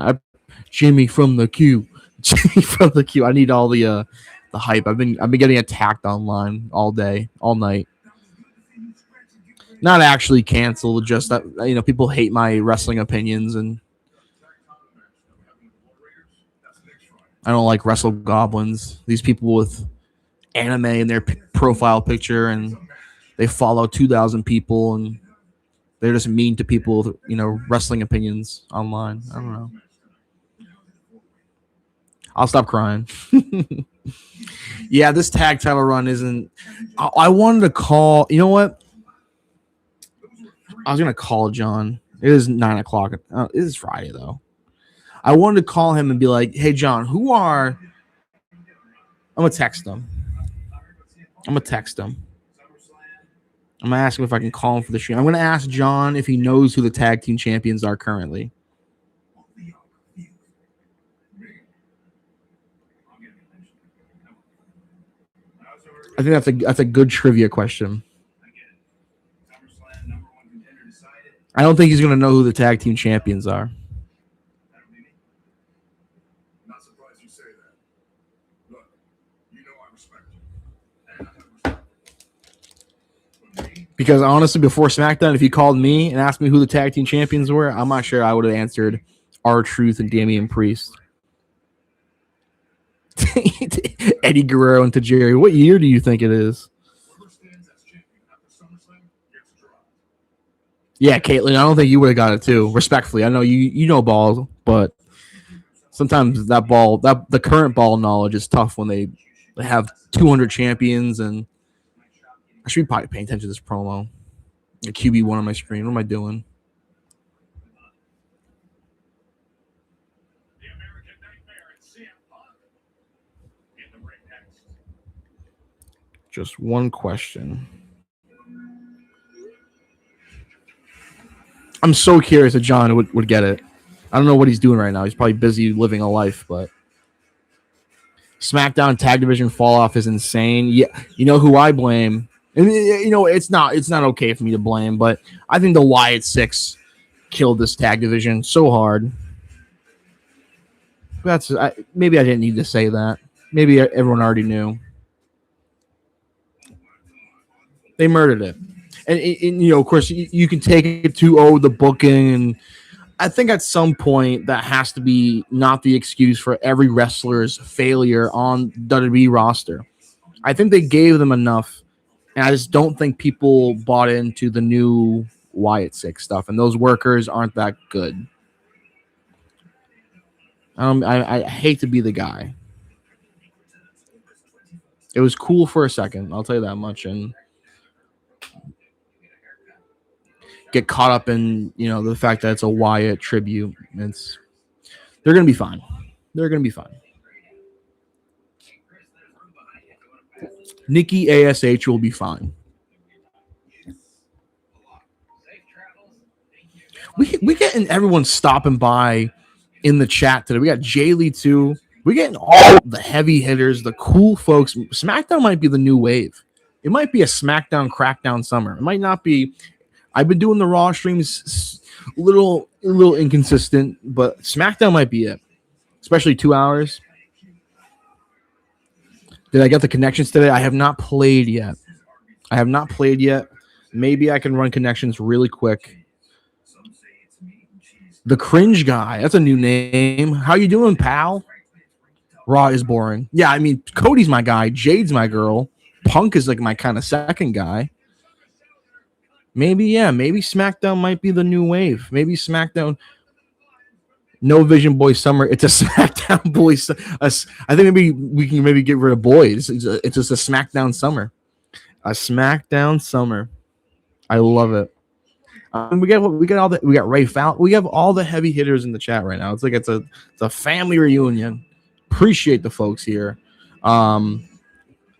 Jimmy from the Q. Jimmy from the Q. I need all the hype. I've been getting attacked online all day, all night. Not actually canceled, just that people hate my wrestling opinions, and I don't like wrestle goblins. These people with anime in their profile picture, and they follow 2,000 people, and they're just mean to people with wrestling opinions online. I don't know. I'll stop crying. Yeah, this tag title run isn't. I wanted to call. You know what? I was gonna call John. It is 9:00. It is Friday though. I wanted to call him and be like, "Hey, John, who are I'm gonna text him. I'm gonna text him. I'm gonna ask him if I can call him for the stream. I'm gonna ask John if he knows who the tag team champions are currently. I think that's a good trivia question. I don't think he's gonna know who the tag team champions are. Because honestly, before SmackDown, if he called me and asked me who the tag team champions were, I'm not sure I would have answered R-Truth and Damian Priest. Eddie Guerrero and Tajiri. What year do you think it is? Yeah, Caitlyn. I don't think you would have got it too. Respectfully, I know you know balls, but sometimes the current ball knowledge is tough when they have 200 champions. And I should be probably paying attention to this promo. The QB1 on my screen. What am I doing? Just one question. I'm so curious if John would get it. I don't know what he's doing right now. He's probably busy living a life, but SmackDown tag division fall off is insane. Yeah, you know who I blame? And it's not okay for me to blame, but I think the Wyatt Six killed this tag division so hard. Maybe I didn't need to say that. Maybe everyone already knew. They murdered it. And of course, you can take it to the booking, and I think at some point that has to be not the excuse for every wrestler's failure on WWE roster. I think they gave them enough, and I just don't think people bought into the new Wyatt Six stuff, and those workers aren't that good. I hate to be the guy. It was cool for a second, I'll tell you that much, and get caught up in the fact that it's a Wyatt tribute. They're gonna be fine. They're gonna be fine. Nikki ASH will be fine. We getting everyone stopping by in the chat today. We got Jaylee too. We're getting all the heavy hitters, the cool folks. SmackDown might be the new wave. It might be a SmackDown Crackdown summer. It might not be. I've been doing the Raw streams a little inconsistent, but SmackDown might be it, especially 2 hours. Did I get the connections today? I have not played yet. Maybe I can run connections really quick. The Cringe Guy. That's a new name. How you doing, pal? Raw is boring. Yeah, I mean, Cody's my guy. Jade's my girl. Punk is like my kind of second guy. Maybe SmackDown might be the new wave. Maybe SmackDown. No Vision Boy Summer. It's a SmackDown Boys. I think maybe we can get rid of boys. It's just a SmackDown Summer. A SmackDown Summer. I love it. We got Ray Fowler. We have all the heavy hitters in the chat right now. It's like it's a family reunion. Appreciate the folks here.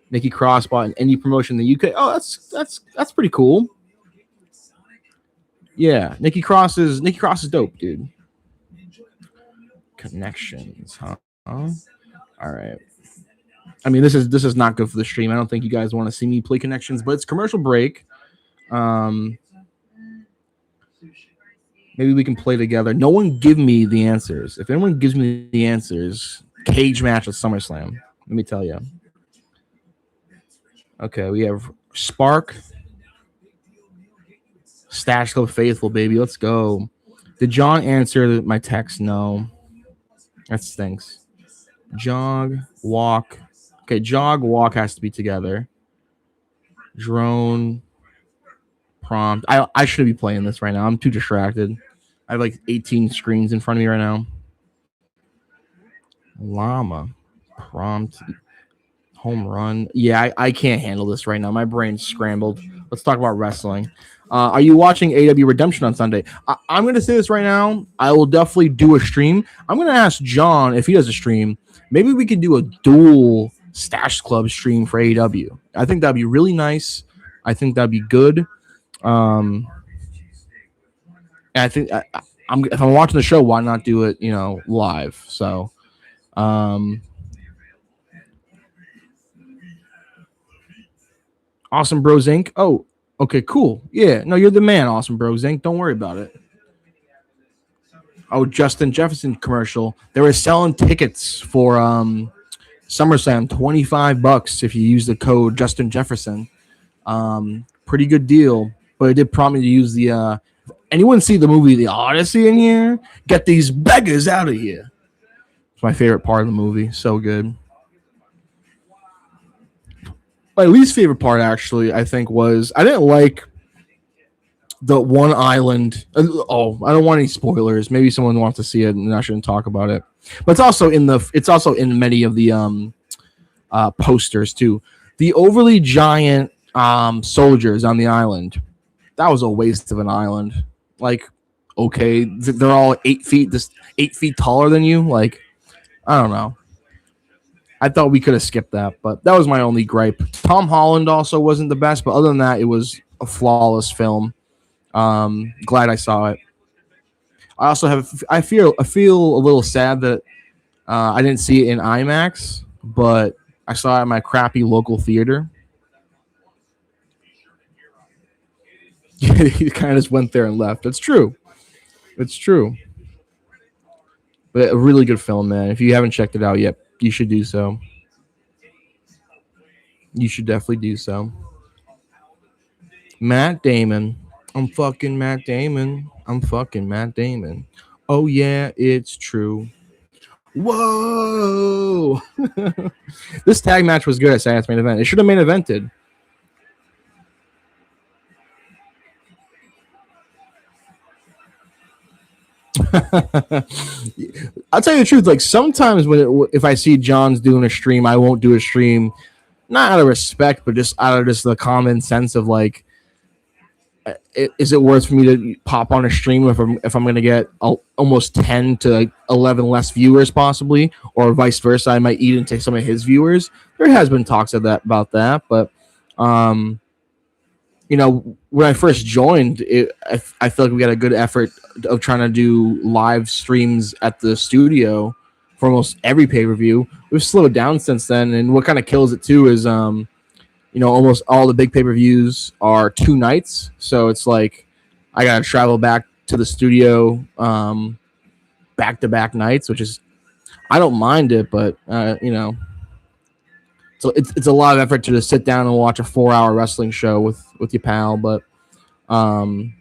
Nikki Cross bought any promotion in the UK. Oh, that's pretty cool. Yeah, Nikki Cross is dope, dude. Connections, huh? All right. I mean, this is not good for the stream. I don't think you guys want to see me play connections, but it's commercial break. Maybe we can play together. No one give me the answers. If anyone gives me the answers, cage match at SummerSlam. Let me tell you. Okay, we have Spark. Stash Club Faithful, baby. Let's go. Did John answer my text? No. That stinks. Jog, walk. Okay, jog, walk has to be together. Drone, prompt. I should be playing this right now. I'm too distracted. I have like 18 screens in front of me right now. Llama, prompt, home run. Yeah, I can't handle this right now. My brain's scrambled. Let's talk about wrestling. Are you watching AW Redemption on Sunday? I'm going to say this right now. I will definitely do a stream. I'm going to ask John if he does a stream. Maybe we can do a dual Stash Club stream for AEW. I think that'd be really nice. I think that'd be good. And I think if I'm watching the show, why not do it, live? So, Awesome Bros Inc. Oh, okay, cool. Yeah, no, you're the man, Awesome Bros Inc. Don't worry about it. Oh, Justin Jefferson commercial. They were selling tickets for SummerSlam, $25 if you use the code Justin Jefferson. Pretty good deal, but it did prompt me to use the. Anyone see the movie The Odyssey in here? Get these beggars out of here. It's my favorite part of the movie. So good. My least favorite part, actually, I think, was I didn't like the one island. I don't want any spoilers. Maybe someone wants to see it, and I shouldn't talk about it. But it's also in many of the posters too. The overly giant soldiers on the island. That was a waste of an island. Like, okay, they're all 8 feet, 8 feet taller than you. Like, I don't know. I thought we could have skipped that, but that was my only gripe. Tom Holland also wasn't the best, but other than that, it was a flawless film. Glad I saw it. I feel a little sad that I didn't see it in IMAX, but I saw it at my crappy local theater. He kind of just went there and left. It's true. It's true. But a really good film, man. If you haven't checked it out yet, you should do so. You should definitely do so. Matt Damon. I'm fucking Matt Damon. I'm fucking Matt Damon. Oh, yeah, it's true. Whoa! This tag match was good at Saturday Main Event. It should have main evented. I'll tell you the truth. Like, sometimes if I see John's doing a stream, I won't do a stream, not out of respect, but just out of just the common sense of like, is it worth for me to pop on a stream if I'm going to get almost 10 to 11 less viewers possibly, or vice versa? I might eat into some of his viewers. There has been talks about that, but when I first joined, I feel like we got a good effort of trying to do live streams at the studio for almost every pay-per-view. We've slowed down since then, and what kind of kills it too is almost all the big pay-per-views are 2 nights. So it's like I got to travel back to the studio back-to-back nights, which is, I don't mind it, but, so it's a lot of effort to just sit down and watch a 4-hour wrestling show with your pal. But we'll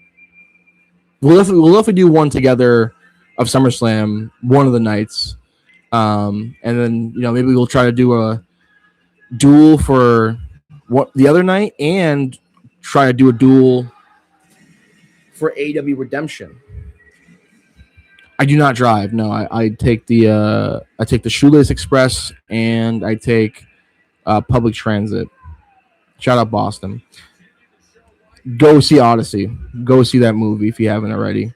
definitely do one together of SummerSlam one of the nights. And then, maybe we'll try to do a duel for what the other night and try to do a duel for AEW Redemption. I do not drive. No, I take the Shoelace Express and I take public transit. Shout out Boston. Go see Odyssey. Go see that movie if you haven't already.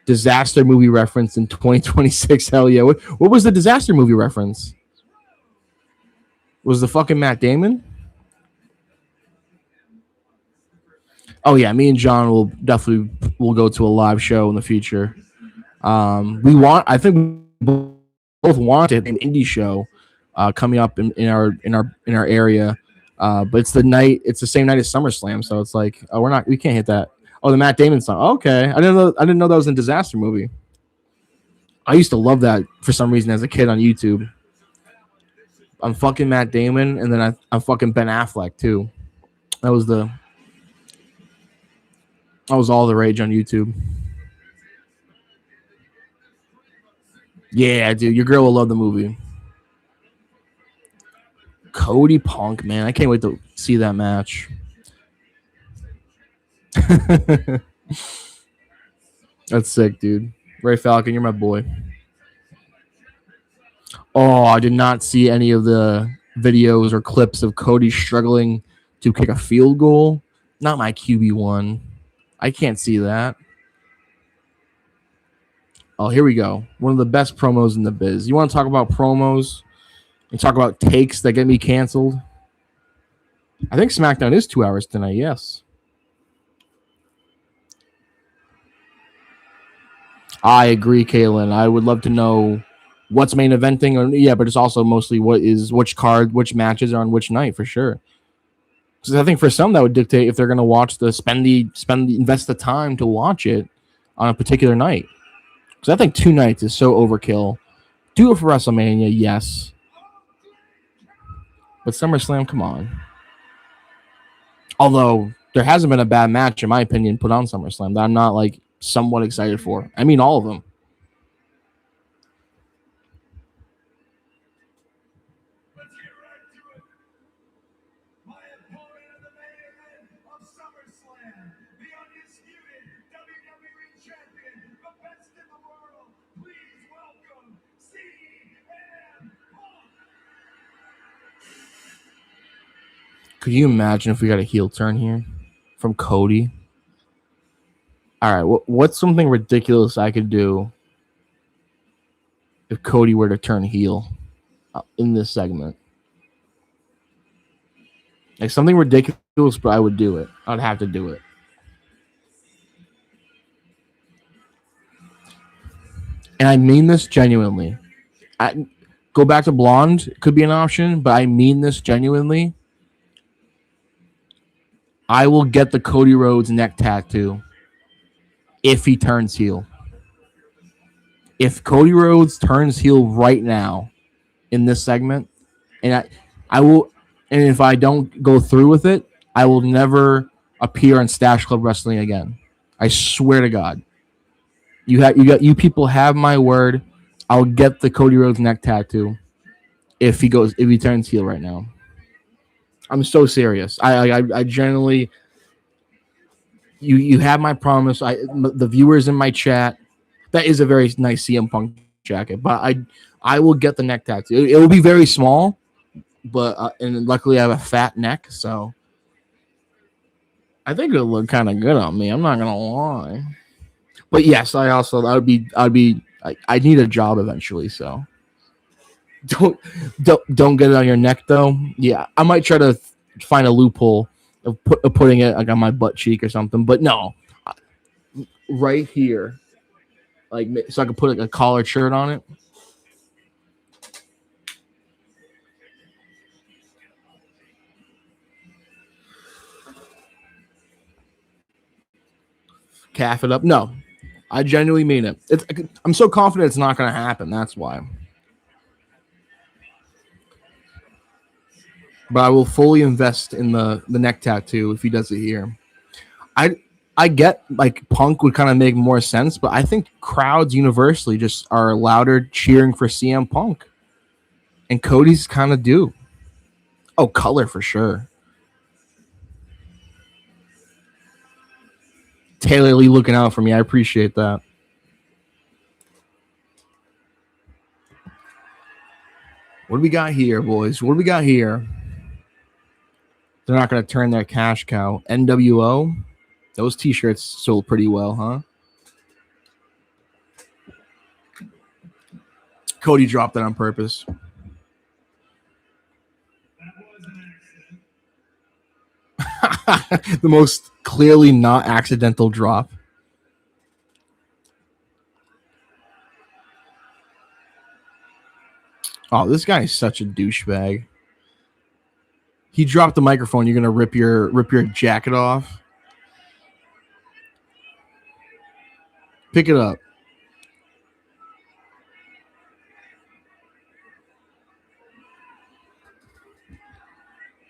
Disaster movie reference in 2026. Hell yeah. What was the disaster movie reference? Was the fucking Matt Damon? Oh yeah, me and John will go to a live show in the future. I think we both wanted an indie show coming up in our area. But it's the same night as SummerSlam, so it's like, we can't hit that. Oh, the Matt Damon song. Okay. I didn't know that was a disaster movie. I used to love that for some reason as a kid on YouTube. I'm fucking Matt Damon, and then I'm fucking Ben Affleck too. That was all the rage on YouTube. Yeah, dude, your girl will love the movie. Cody Punk, man, I can't wait to see that match. That's sick, dude. Ray Falcon, you're my boy. Oh, I did not see any of the videos or clips of Cody struggling to kick a field goal. Not my QB1. I can't see that. Oh, here we go. One of the best promos in the biz. You want to talk about promos? And talk about takes that get me canceled. I think SmackDown is 2 hours tonight. Yes. I agree, Kaylin. I would love to know what's main eventing, or yeah, but it's also mostly which card, which matches are on which night for sure. Because I think for some that would dictate if they're going to watch invest the time to watch it on a particular night. Because I think 2 nights is so overkill. Do it for WrestleMania, yes, but SummerSlam, come on. Although there hasn't been a bad match, in my opinion, put on SummerSlam that I'm not like somewhat excited for. I mean, all of them. Let's get right to it. My opponent in the main event of SummerSlam, the undisputed WWE Champion, the best in the world. Please welcome CM Punk. Could you imagine if we got a heel turn here from Cody? All right, what's something ridiculous I could do if Cody were to turn heel in this segment? Like something ridiculous, but I would do it. I'd have to do it. And I mean this genuinely. Go back to blonde could be an option, but I mean this genuinely. I will get the Cody Rhodes neck tattoo if he turns heel. If Cody Rhodes turns heel right now in this segment, and I will, and if I don't go through with it, I will never appear on Stash Club Wrestling again. I swear to God. You people have my word. I'll get the Cody Rhodes neck tattoo if he turns heel right now. I'm so serious. I generally, you have my promise. The viewers in my chat, that is a very nice CM Punk jacket, but I will get the neck tattoo. It will be very small, but and luckily I have a fat neck, so I think it'll look kind of good on me. I'm not gonna lie. But yes, I need a job eventually, so don't get it on your neck though. Yeah, I might try to find a loophole of putting it like on my butt cheek or something, but no, right here, like so I can put like a collared shirt on it. Calf it up. No, I genuinely mean it. I'm so confident it's not going to happen. That's why. But I will fully invest in the neck tattoo if he does it here. I get like Punk would kind of make more sense, but I think crowds universally just are louder cheering for CM Punk, and Cody's kind of do. Oh, color for sure. Taylor Lee looking out for me. I appreciate that. What do we got here, boys? What do we got here? They're not going to turn their cash cow. NWO. Those T-shirts sold pretty well, huh? Cody dropped it on purpose. The most clearly not accidental drop. Oh, this guy is such a douchebag. He dropped the microphone. You're gonna rip your jacket off. Pick it up.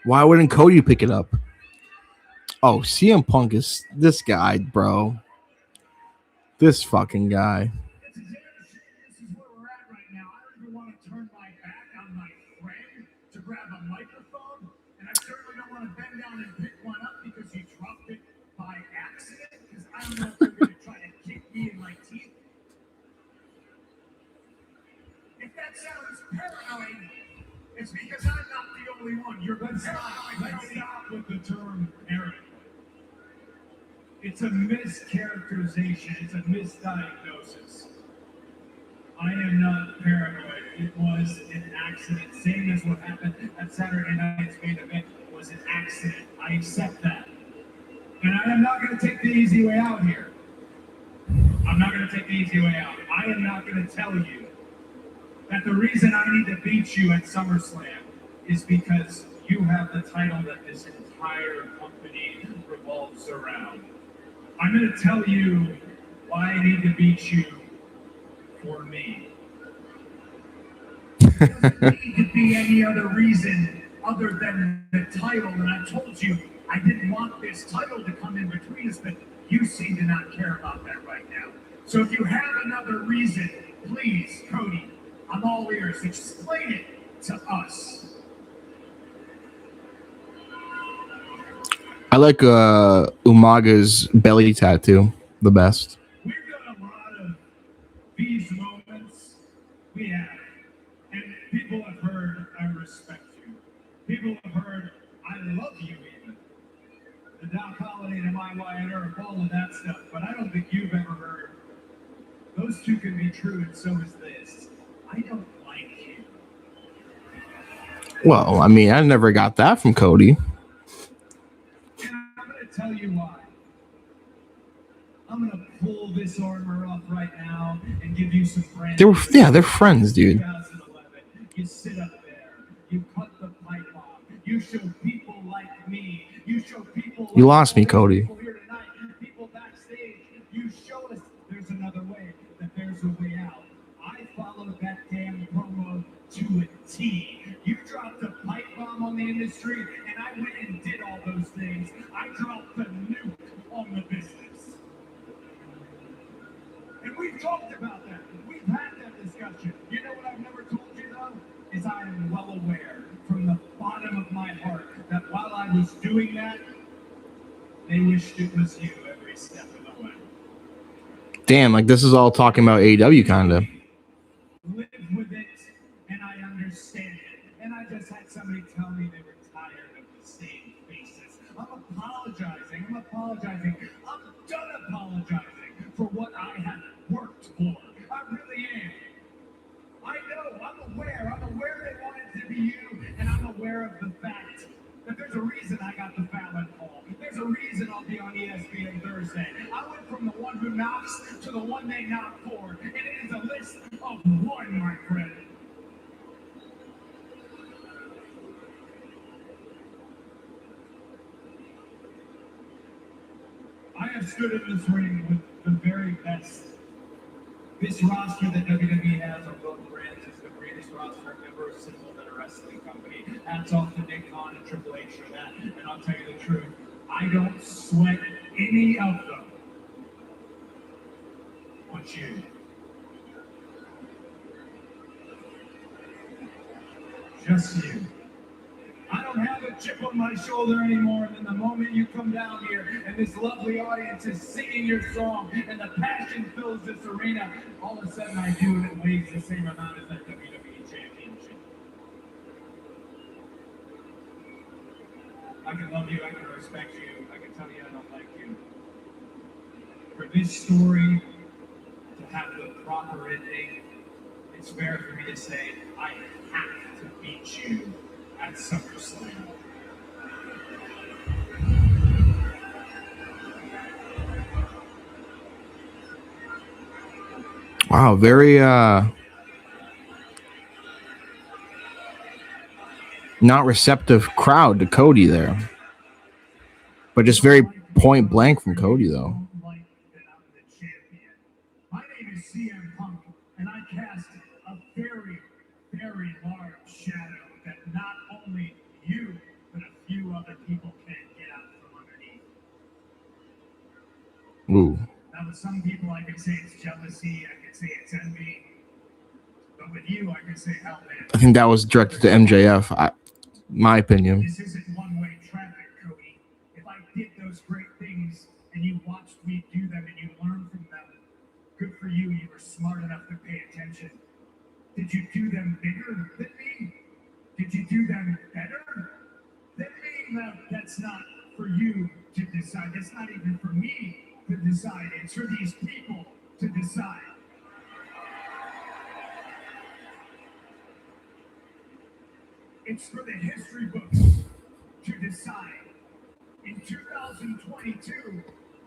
Why wouldn't Cody pick it up? Oh, CM Punk is this guy, bro. This fucking guy. This is where we're at right now. I don't even want to turn my back on my friend to grab a microphone, and I certainly don't want to bend down and pick one up because you dropped it by accident. Because I don't know if you're going to try to kick me in my teeth. If that sounds paranoid, it's because I'm not the only one. You're let's stop with the term paranoid. It's a mischaracterization. It's a misdiagnosis. I am not paranoid. It was an accident. Same as what happened at Saturday night's main event was an accident. I accept that. And I am not going to take the easy way out here. I'm not going to take the easy way out. I am not going to tell you that the reason I need to beat you at SummerSlam is because you have the title that this entire company revolves around. I'm going to tell you why I need to beat you for me. It doesn't need to be any other reason other than the title. And I told you I didn't want this title to come in between us, but you seem to not care about that right now. So if you have another reason, please, Cody, I'm all ears. Explain it to us. I like Umaga's belly tattoo the best. We've done a lot of these moments. We have. And people have heard, I respect you. People have heard, I love you even. The Doc Holliday and my Wyatt Earp, all of that stuff. But I don't think you've ever heard. Those two can be true, and so is this. I don't like you. Well, I mean, I never got that from Cody. And I'm going to tell you why. I'm going to pull this armor off right now and give you some friends. They're friends, dude. 2011, you sit up there, you cut the pipe off, you show people like me, you show people like You lost me, Cody. people here tonight, people backstage, you show us there's another way, that there's a way out. I followed that damn promo to a T. You dropped a pipe bomb on the industry, and I went and did all those things. I dropped the nuke on the business. And we've talked about that. We've had that discussion. You know what I've never told you, though? Is I am well aware from the bottom of my heart that while I was doing that, they wished it was you every step of the way. Damn, like this is all talking about AEW kind of. Live with it, and I understand it. And I just had somebody tell me they were tired of the same faces. I'm apologizing. I'm done apologizing for what I have worked for. I really am. I know. I'm aware they want it to be you, and I'm aware of the fact that there's a reason I got the Fallon call. There's a reason I'll be on ESPN Thursday. I went from the one who knocks to the one they knock for, and it is a list of one, my friend. I have stood in this ring with the very best. This roster that WWE has on both brands is the greatest roster I've ever assembled at a wrestling company. Hats off to Nick Khan and Triple H for that. And I'll tell you the truth, I don't sweat any of them. But you. Just you. I don't have a chip on my shoulder anymore than the moment you come down here and this lovely audience is singing your song and the passion fills this arena. All of a sudden I do and it weighs the same amount as that WWE Championship. I can love you, I can respect you, I can tell you I don't like you. For this story to have the proper ending, it's fair for me to say I have to beat you at SummerSlam. Wow, very not receptive crowd to Cody there. But just very point blank from Cody though. My name is CM Punk, and I cast a very, very large shadow that not only you, but a few other people can't get out from underneath. Ooh. Now, with some people, I can say it's jealousy, I can say it's envy, but with you, I can say hell, man. I think that was directed to MJF. My opinion. This isn't one-way traffic, Cody. If I did those great things and you watched me do them and you learned from them, good for you. You were smart enough to pay attention. Did you do them bigger than me? Did you do them better than me? Well, that's not for you to decide. That's not even for me to decide. It's for these people to decide. It's for the history books to decide. In 2022,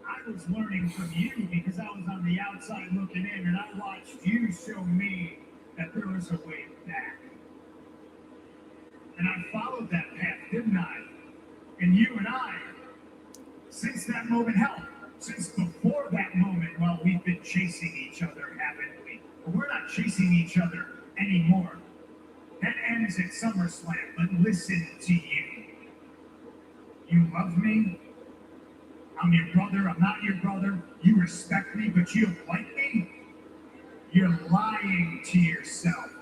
I was learning from you because I was on the outside looking in, and I watched you show me that there was a way back. And I followed that path, didn't I? And you and I, since that moment, hell, since before that moment, well, we've been chasing each other, haven't we? But we're not chasing each other anymore. That ends at SummerSlam, but listen to you. You love me? I'm your brother, I'm not your brother. You respect me, but you don't like me? You're lying to yourself.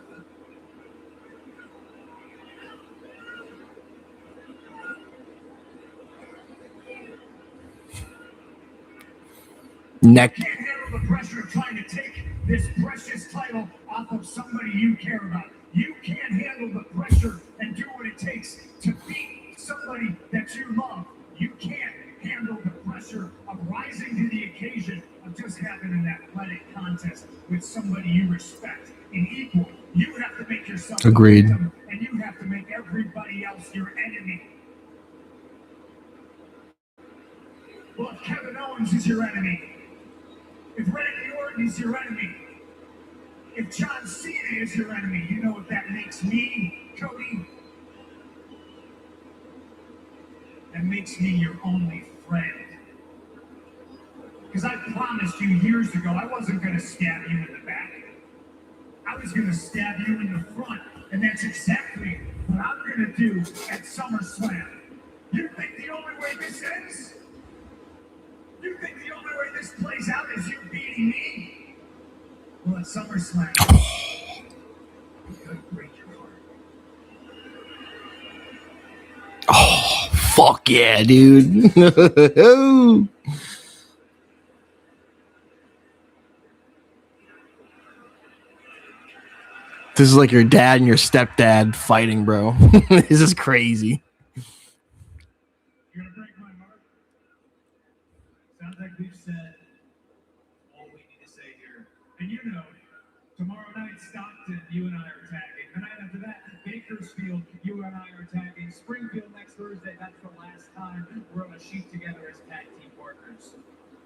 Neck. You can't handle the pressure of trying to take this precious title off of somebody you care about. You can't handle the pressure and do what it takes to beat somebody that you love. You can't handle the pressure of rising to the occasion of just having an athletic contest with somebody you respect and equal. You have to make yourself Agreed. a victim, and you have to make everybody else your enemy. Well, if Kevin Owens is your enemy, if Randy Orton is your enemy, if John Cena is your enemy, you know what that makes me, Cody? That makes me your only friend. Because I promised you years ago I wasn't going to stab you in the back. I was going to stab you in the front. And that's exactly what I'm going to do at SummerSlam. You think the only way this ends? You think the only way this plays out is you beating me? Well, at SummerSlam, I'm going to break your heart. Oh, fuck yeah, dude. This is like your dad and your stepdad fighting, bro. This is crazy. You're going to break my heart? Sounds like we've said all we need to say here. And you know, tomorrow night, Stockton, you and I are tagging. The night after that, Bakersfield, you and I are tagging. Springfield next Thursday, that's the last time we're on a sheet together as tag team partners.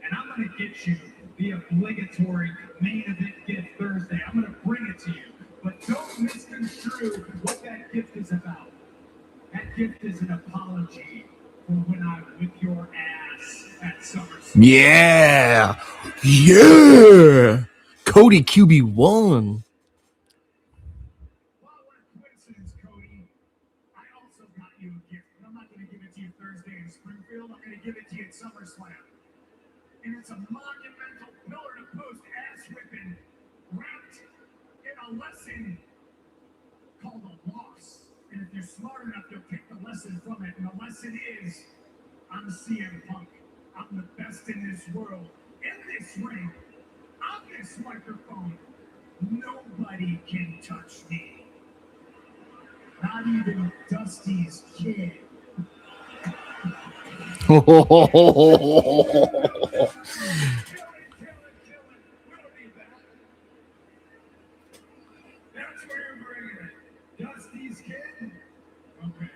And I'm going to get you the obligatory main event gift Thursday. I'm going to bring it to you. But don't misconstrue what that gift is about. That gift is an apology for when I whip your ass at SummerSlam. Yeah. Yeah. Cody QB1. Wow, what a coincidence, Cody. I also got you a gift, but I'm not going to give it to you Thursday in Springfield. I'm going to give it to you at SummerSlam. And it's a monumental pillar-to-post ass-whipping wrapped in a lesson called a loss. And if you're smart enough, you'll take the lesson from it. And the lesson is, I'm CM Punk. I'm the best in this world. In this ring, on this microphone, nobody can touch me. Not even Dusty's kid. That's where you're bringing it. Dusty's kid? Okay.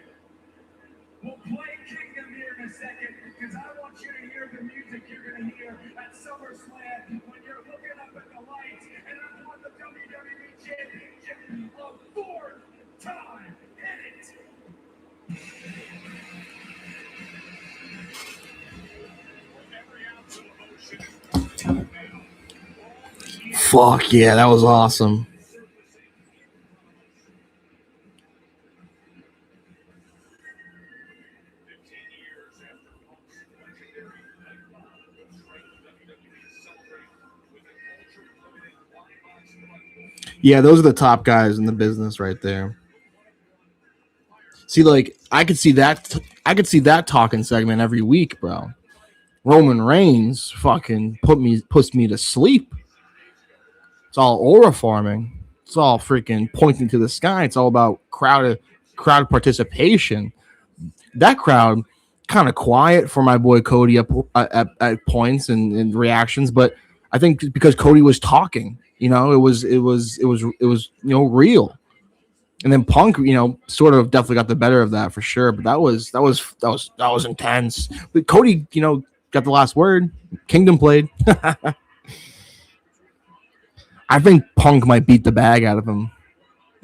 We'll play Kingdom here in a second because I want you to hear the music you're going to hear at SummerSlam when you're looking up at the lights and I want the WWE Championship a fourth time. Hit it! Fuck yeah, that was awesome. Yeah, those are the top guys in the business right there. See, like I could see that talking segment every week, bro. Roman Reigns fucking puts me to sleep. It's all aura farming. It's all freaking pointing to the sky. It's all about crowd participation. That crowd kind of quiet for my boy Cody at points and reactions, but I think because Cody was talking, it was real. And then Punk, sort of definitely got the better of that for sure. But that was intense. But Cody, got the last word. Kingdom played. I think Punk might beat the bag out of him.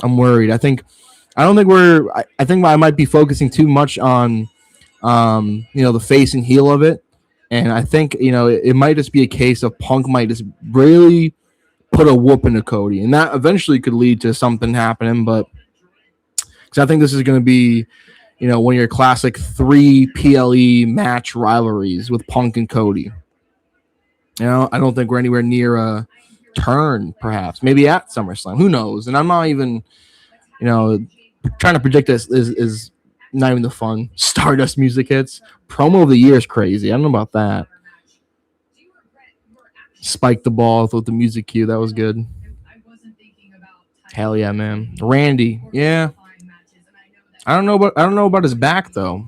I'm worried. I don't think we're. I think I might be focusing too much on, the face and heel of it, and I think it might just be a case of Punk might just really put a whoop into Cody, and that eventually could lead to something happening. But because I think this is going to be, one of your classic 3 PLE match rivalries with Punk and Cody. I don't think we're anywhere near a turn, perhaps. Maybe at SummerSlam. Who knows? And I'm not even, trying to predict this is not even the fun. Stardust music hits. Promo of the year is crazy. I don't know about that. Spike the ball with the music cue. That was good. Hell yeah, man. Randy. Yeah. I don't know about his back though.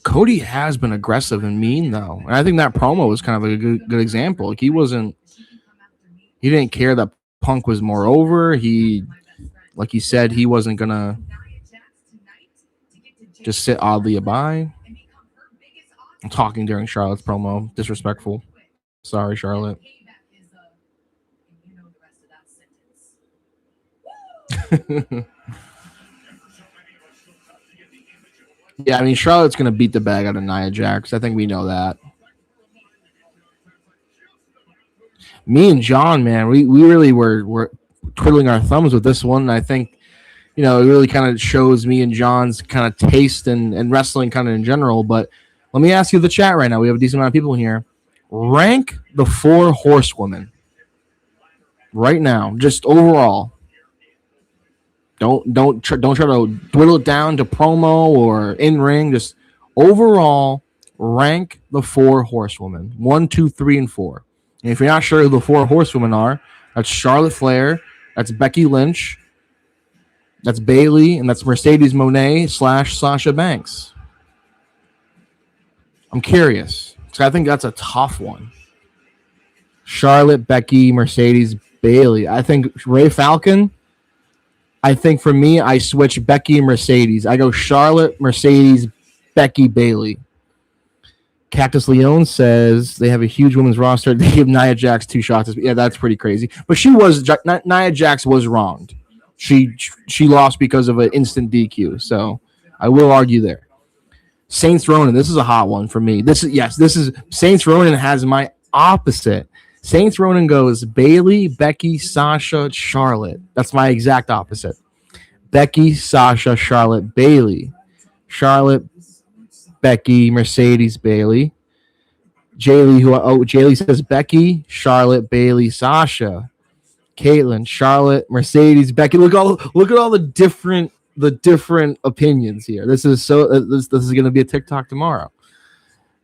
Cody has been aggressive and mean though, and I think that promo was kind of a good example. Like he didn't care that Punk was more over. Like he said, he wasn't gonna just sit oddly by. I'm talking during Charlotte's promo, disrespectful. Sorry, Charlotte. Yeah, I mean Charlotte's gonna beat the bag out of Nia Jax. I think we know that. Me and John, man, we really were twiddling our thumbs with this one. And I think it really kind of shows me and John's kind of taste and wrestling kind of in general. But let me ask you the chat right now. We have a decent amount of people in here. Rank the 4 horsewomen right now, just overall. Don't try to dwindle it down to promo or in ring. Just overall, rank the 4 horsewomen: 1, 2, 3, and 4. And if you're not sure who the 4 horsewomen are, that's Charlotte Flair, that's Becky Lynch, that's Bayley, and that's Mercedes Moné / Sasha Banks. I'm curious, because I think that's a tough one. Charlotte, Becky, Mercedes, Bayley. I think Ray Falcon. I think for me, I switch Becky and Mercedes. I go Charlotte, Mercedes, Becky, Bayley. Cactus Leone says they have a huge women's roster. They give Nia Jax 2 shots. Yeah, that's pretty crazy. But Nia Jax was wronged. She lost because of an instant DQ. So I will argue there. Saints Ronan. This is a hot one for me. This is Saints Ronan has my opposite. Saints Ronan goes Bayley, Becky, Sasha, Charlotte. That's my exact opposite. Becky, Sasha, Charlotte, Bayley. Charlotte, Becky, Mercedes, Bayley. Jaylee says Becky, Charlotte, Bayley, Sasha. Caitlin, Charlotte, Mercedes, Becky. Look at all the different opinions here. This is going to be a TikTok tomorrow.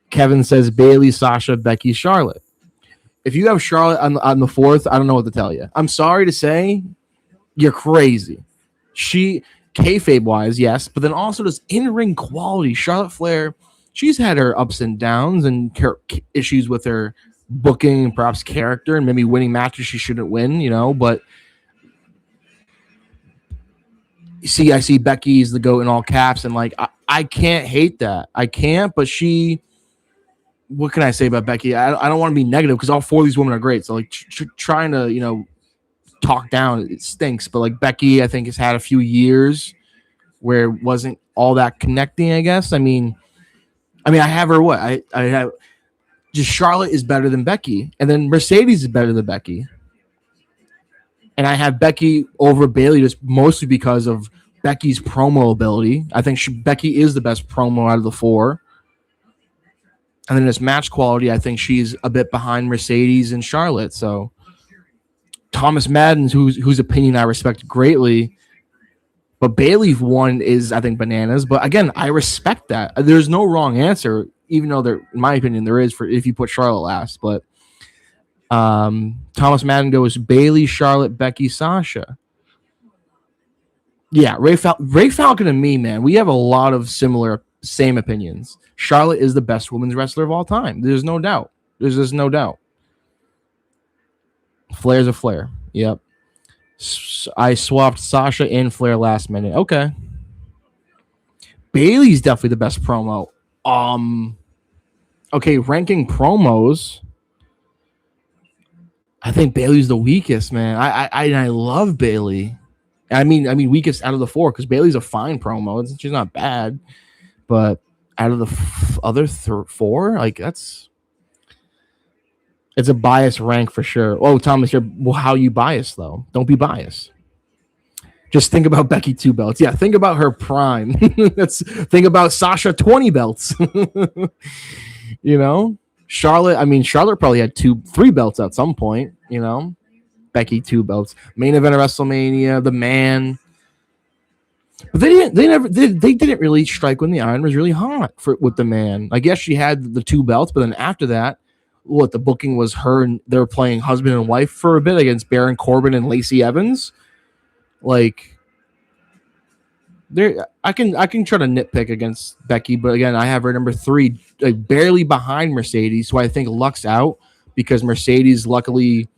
Kevin says Bayley, Sasha, Becky, Charlotte. If you have Charlotte on the 4th, I don't know what to tell you. I'm sorry to say, you're crazy. She, kayfabe wise, yes, but then also just in-ring quality. Charlotte Flair, she's had her ups and downs and issues with her booking and perhaps character and maybe winning matches she shouldn't win, but I see Becky's the GOAT in all caps, and like I can't hate that. I can't, but what can I say about Becky? I don't want to be negative because all 4 of these women are great. So like trying to talk down, it stinks. But like Becky, I think has had a few years where it wasn't all that connecting. I guess. I mean, I have her. What I have just Charlotte is better than Becky, and then Mercedes is better than Becky, and I have Becky over Bayley just mostly because of Becky's promo ability. I think Becky is the best promo out of the 4. And then this match quality, I think she's a bit behind Mercedes and Charlotte. So Thomas Madden, whose opinion I respect greatly, but Bayley's one is, I think, bananas. But again, I respect that. There's no wrong answer, even though in my opinion, there is for if you put Charlotte last. But Thomas Madden goes Bayley, Charlotte, Becky, Sasha. Yeah, Ray Falcon and me, man, we have a lot of similar same opinions. Charlotte is the best women's wrestler of all time. There's no doubt. There's just no doubt. Flair's a Flair. Yep. I swapped Sasha and Flair last minute. Okay. Bailey's definitely the best promo. Okay, ranking promos. I think Bailey's the weakest, man. I love Bailey. I mean weakest out of the four because Bailey's a fine promo. She's not bad, but out of the other four, like it's a biased rank for sure. Oh, Thomas, how you biased though? Don't be biased. Just think about Becky 2 belts. Yeah, think about her prime. Think about Sasha 20 belts. You know, Charlotte. I mean, Charlotte probably had 3 belts at some point. You know, Becky 2 belts. Main event of WrestleMania, the man. But they didn't really strike when the iron was really hot with the man. I guess she had the 2 belts, but then after that, the booking was her and they were playing husband and wife for a bit against Baron Corbin and Lacey Evans. Like, I can try to nitpick against Becky, but again, I have her number 3, like barely behind Mercedes, so I think Luck's out because Mercedes, luckily,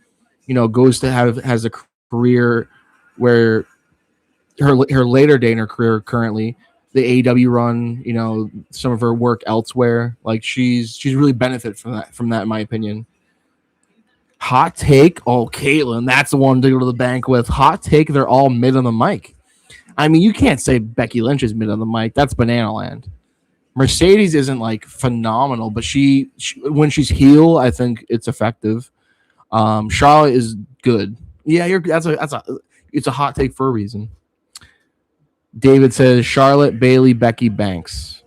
has a career where her later day in her career currently, the AEW run, some of her work elsewhere, like she's really benefited from that in my opinion. Hot take, Caitlyn, that's the one to go to the bank with. Hot take, they're all mid on the mic. I mean, you can't say Becky Lynch is mid on the mic. That's banana land. Mercedes isn't like phenomenal, but she when she's heel, I think it's effective. Charlotte is good. Yeah, it's a hot take for a reason. David says Charlotte, Bailey, Becky, Banks.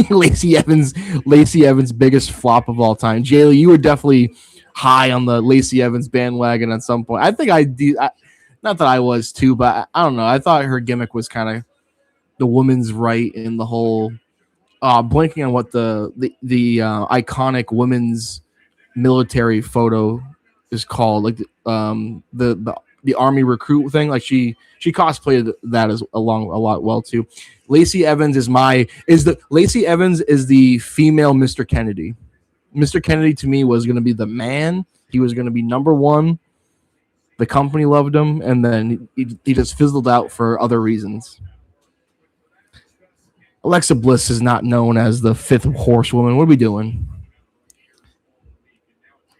Lacey Evans' biggest flop of all time. Jaylee, you were definitely high on the Lacey Evans bandwagon at some point. I think not that I was too, but I don't know. I thought her gimmick was kind of the woman's right in the whole. Blanking on what the iconic women's military photo is called, like the army recruit thing. Like she cosplayed that as a lot well too. Lacey Evans is the female Mr. Kennedy. Mr. Kennedy to me was going to be the man. He was going to be number 1. The company loved him, and then he just fizzled out for other reasons. Alexa Bliss is not known as the 5th horsewoman. What are we doing?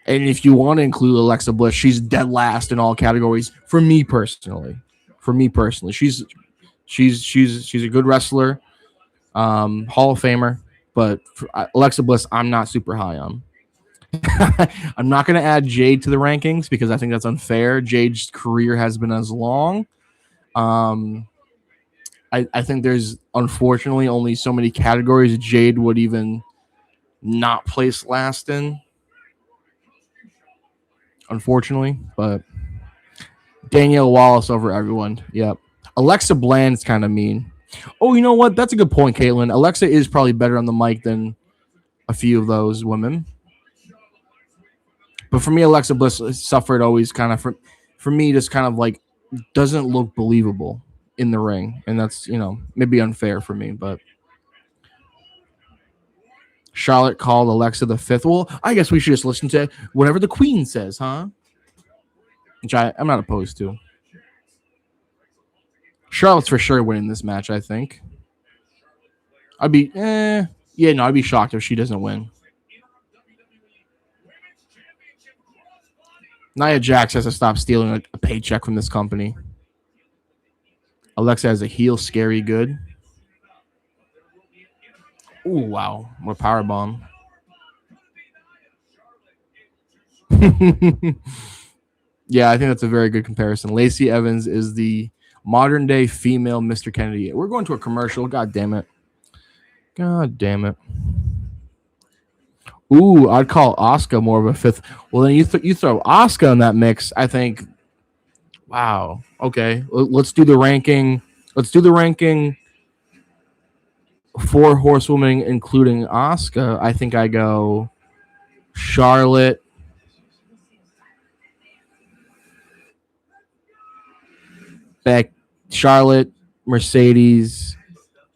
And if you want to include Alexa Bliss, she's dead last in all categories for me personally. She's a good wrestler, Hall of Famer, but Alexa Bliss, I'm not super high on. I'm not going to add Jade to the rankings because I think that's unfair. Jade's career has been as long. I think there's unfortunately only so many categories Jade would even not place last in. Unfortunately, but Danielle Wallace over everyone. Yep. Alexa Bland's kind of mean. Oh, you know what? That's a good point, Caitlin. Alexa is probably better on the mic than a few of those women. But for me, Alexa Bliss suffered always kind of for me, just kind of like doesn't look believable in the ring. And that's, maybe unfair for me, but Charlotte called Alexa the 5th. Well, I guess we should just listen to whatever the Queen says, huh? Which I'm not opposed to. Charlotte's for sure winning this match, I think. I'd be shocked if she doesn't win. Nia Jax has to stop stealing a paycheck from this company. Alexa has a heel, scary good. Ooh, wow. What a powerbomb. Yeah, I think that's a very good comparison. Lacey Evans is the modern day female Mr. Kennedy. We're going to a commercial. God damn it. Ooh, I'd call Asuka more of a 5th. Well, then you throw Asuka in that mix. I think. Wow. Okay. Let's do the ranking. 4 horsewomen, including Asuka. I think I go Charlotte, Mercedes,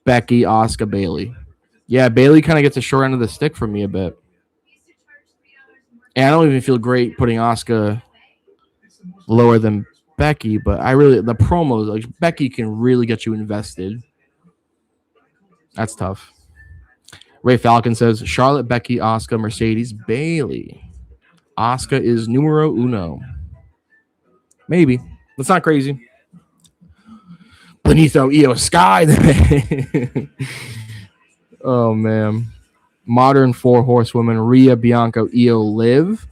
Becky, Asuka, Bailey. Yeah, Bailey kind of gets a short end of the stick from me a bit. And I don't even feel great putting Asuka lower than Becky, but the promos, like Becky can really get you invested. That's tough. Ray Falcon says Charlotte, Becky, Asuka, Mercedes, Bailey. Asuka is numero uno. Maybe. That's not crazy. Benito, Io Sky. Oh, man. Modern four horsewomen, Rhea, Bianca, Io, Liv.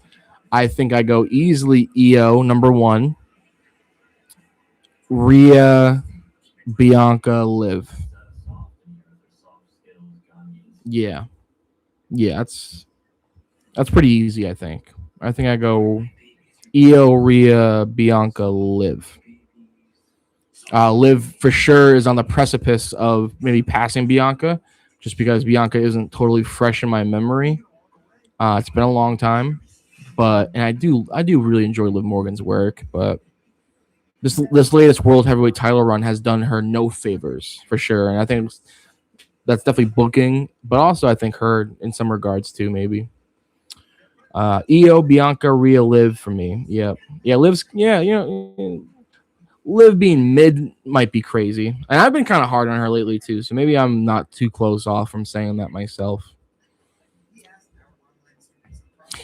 I think I go easily Io, number one. Rhea, Bianca, Liv. Yeah. Yeah, that's pretty easy, I think. I think I go Io, Rhea, Bianca, Liv. Liv for sure is on the precipice of maybe passing Bianca, just because Bianca isn't totally fresh in my memory. It's been a long time, and I do really enjoy Liv Morgan's work, but this latest World Heavyweight title run has done her no favors for sure, and I think that's definitely booking, but also I think her in some regards too, maybe. Io, Bianca, Rhea, Liv for me. Yeah, Liv's Liv being mid might be crazy, and I've been kind of hard on her lately too, so maybe I'm not too close off from saying that myself.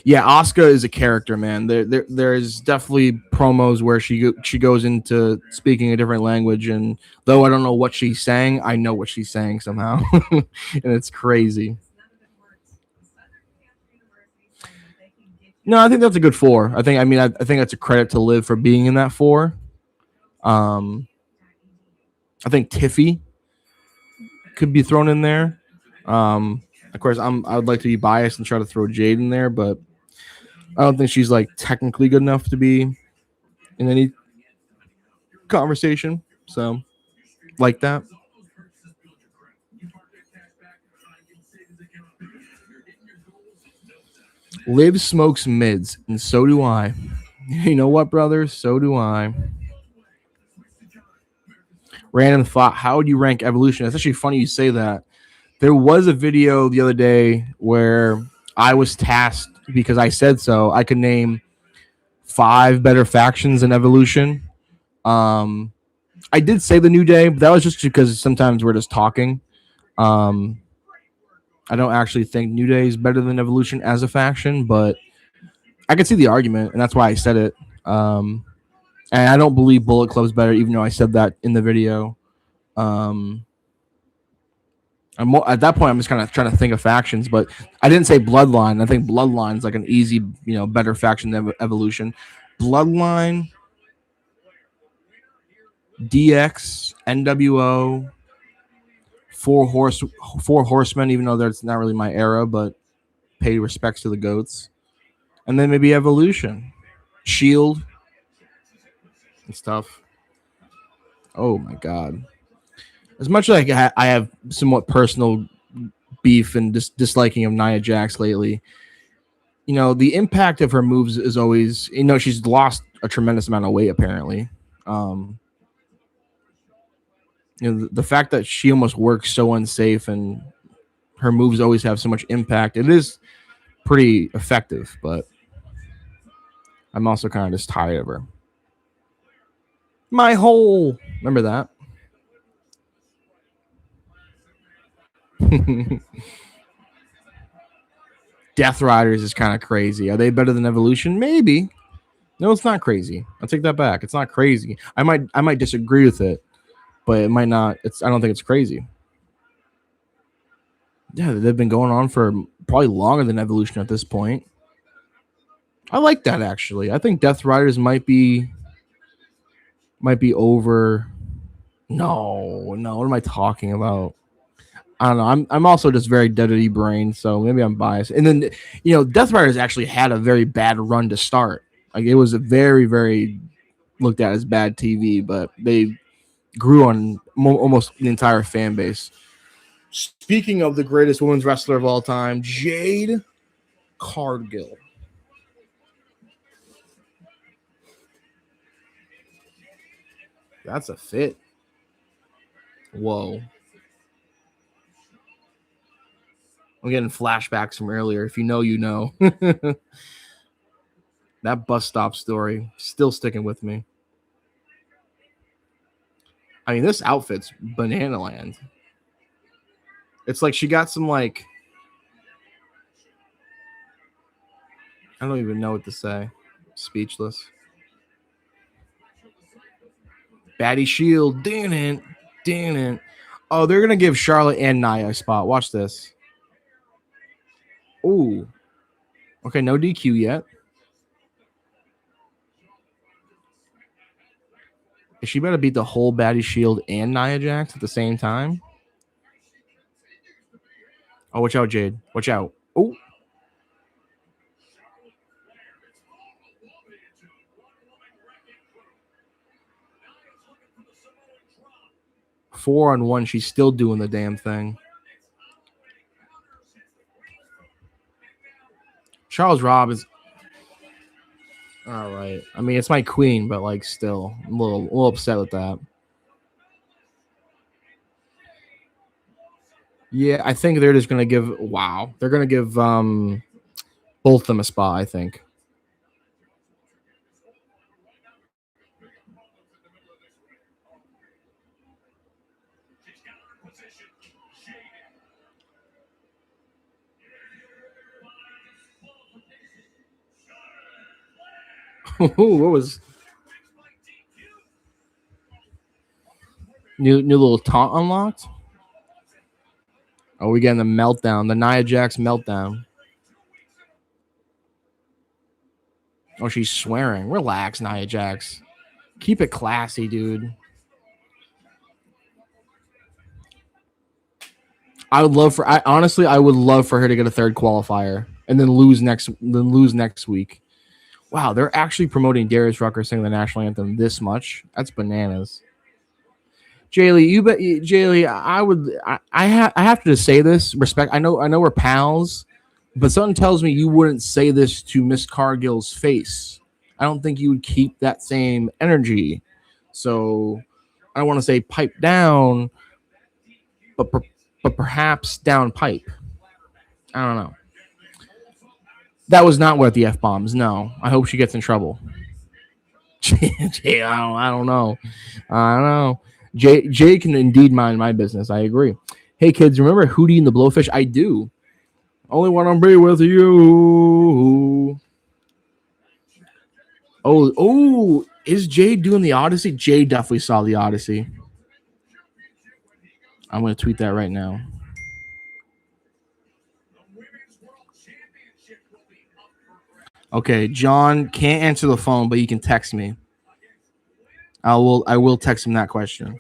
Yeah, Asuka is a character, man. There's definitely promos where she goes into speaking a different language, and though I don't know what she's saying, I know what she's saying somehow, and it's crazy. No, I think that's a good four. I think that's a credit to Liv for being in that four. I think Tiffy could be thrown in there. Of course, I would like to be biased and try to throw Jade in there, but I don't think she's like technically good enough to be in any conversation. So, like that. Liv smokes mids, and so do I. You know what, brother? So do I. Random thought: how would you rank Evolution? It's actually funny you say that. There was a video the other day where I was tasked because I said so. I could name 5 better factions in Evolution. I did say the New Day, but that was just because sometimes we're just talking. I don't actually think New Day is better than Evolution as a faction, but I could see the argument, and that's why I said it. And I don't believe Bullet Club's better, even though I said that in the video. At that point, I'm just kind of trying to think of factions, but I didn't say Bloodline. I think Bloodline's like an easy, better faction than Evolution. Bloodline, DX, NWO, Four Horsemen, even though that's not really my era, but pay respects to the goats. And then maybe Evolution, Shield, and stuff. Oh my god! As much as I have somewhat personal beef and disliking of Nia Jax lately, the impact of her moves is always, she's lost a tremendous amount of weight apparently. The fact that she almost works so unsafe and her moves always have so much impact, it is pretty effective, but I'm also kind of just tired of her. My hole. Remember that? Death Riders is kind of crazy. Are they better than Evolution? Maybe. No, it's not crazy. I'll take that back. It's not crazy. I might disagree with it, but it might not. I don't think it's crazy. Yeah, they've been going on for probably longer than Evolution at this point. I like that actually. I think Death Riders might be over. No. What am I talking about? I don't know. I'm also just very dead brain, so maybe I'm biased. And then Death Riders actually had a very bad run to start. Like it was a very, very looked at as bad TV, but they grew on almost the entire fan base. Speaking of the greatest women's wrestler of all time, Jade Cargill. That's a fit. Whoa. I'm getting flashbacks from earlier. If you know, you know. That bus stop story still sticking with me. I mean, this outfit's banana land. It's like she got some like I don't even know what to say. Speechless. Baddie Shield, damn it. Oh, they're gonna give Charlotte and Nia a spot. Watch this. Ooh. Okay, no DQ yet. Is she better beat the whole Baddie Shield and Nia Jax at the same time? Oh, watch out, Jade. Watch out. Oh. Four on one. She's still doing the damn thing. Charles Robbins. All right. I mean, it's my queen, but like, still, I'm a little upset with that. Yeah, I think they're just gonna give. Wow, they're gonna give both of them a spot. I think. What was new little taunt unlocked? Oh, we getting the meltdown, the Nia Jax meltdown. Oh, she's swearing. Relax, Nia Jax. Keep it classy, dude. I would love for. I honestly, I would love for her to get a third qualifier and then lose next week. Wow, they're actually promoting Darius Rucker singing the national anthem this much. That's bananas. Jaylee, you bet. Jaylee, I would. I have to say this. Respect. I know we're pals, but something tells me you wouldn't say this to Miss Cargill's face. I don't think you would keep that same energy. So I don't want to say pipe down, but but perhaps down pipe. I don't know. That was not worth the F bombs. No. I hope she gets in trouble. Jay, I don't know. I don't know. Jay can indeed mind my business. I agree. Hey kids, remember Hootie and the Blowfish? I do. Only want to be with you. Oh, is Jay doing the Odyssey? Jay definitely saw the Odyssey. I'm gonna tweet that right now. Okay, John can't answer the phone, but he can text me. I will text him that question.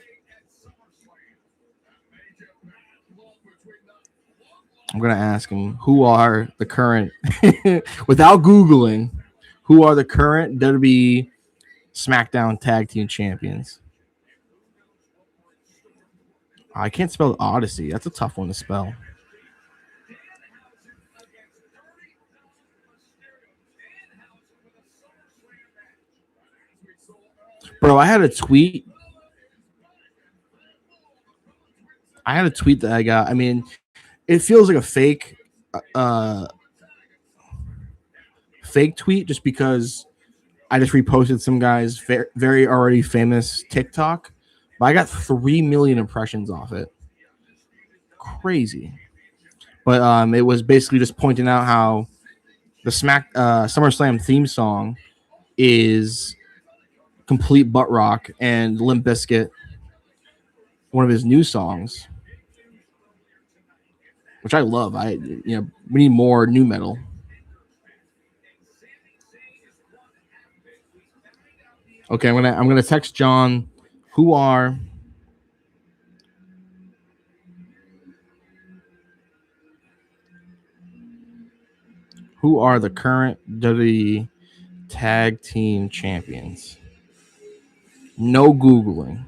I'm gonna ask him who are the current without Googling, who are the current WWE Smackdown Tag Team Champions. I can't spell Odyssey. That's a tough one to spell. Bro, I had a tweet. That I got. I mean, it feels like a uh, fake tweet just because I just reposted some guy's very already famous TikTok, but I got 3 million impressions off it. Crazy. But it was basically just pointing out how the SummerSlam theme song is complete butt rock and Limp Bizkit, one of his new songs, which I love. We need more new metal. Okay, I'm gonna text John. Who are the current WWE Tag Team Champions? No Googling.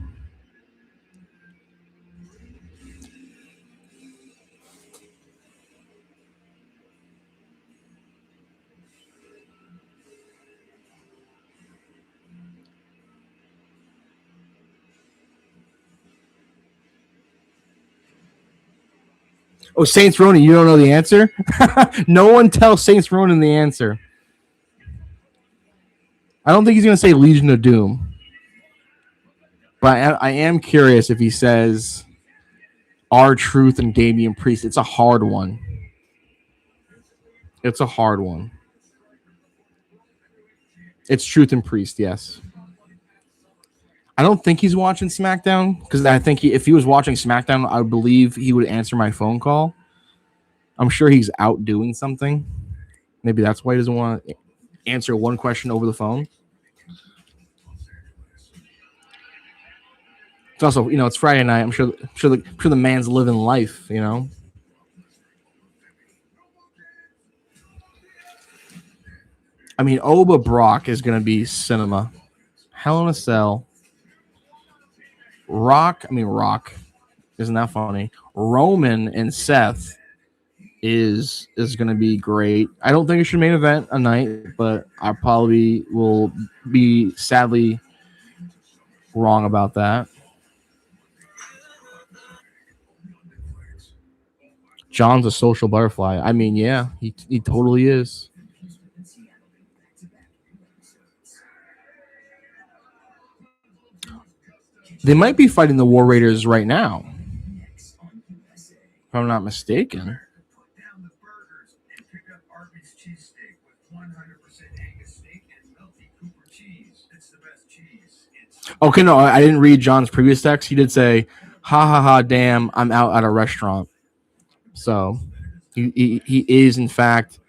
Oh, Saints Ronan, you don't know the answer? No one tells Saints Ronan the answer. I don't think he's going to say Legion of Doom. But I am curious if he says R-Truth and Damian Priest. It's a hard one. It's a hard one. It's Truth and Priest, yes. I don't think he's watching SmackDown because I think if he was watching SmackDown, I believe he would answer my phone call. I'm sure he's out doing something. Maybe that's why he doesn't want to answer one question over the phone. It's also, it's Friday night. I'm sure the man's living life. I mean, Oba Brock is going to be cinema. Hell in a Cell. Rock. Isn't that funny? Roman and Seth is going to be great. I don't think it should main event a night, but I probably will be sadly wrong about that. John's a social butterfly. I mean, yeah, he totally is. They might be fighting the War Raiders right now, if I'm not mistaken. Okay, no, I didn't read John's previous text. He did say, "Ha ha ha! Damn, I'm out at a restaurant." So he is in fact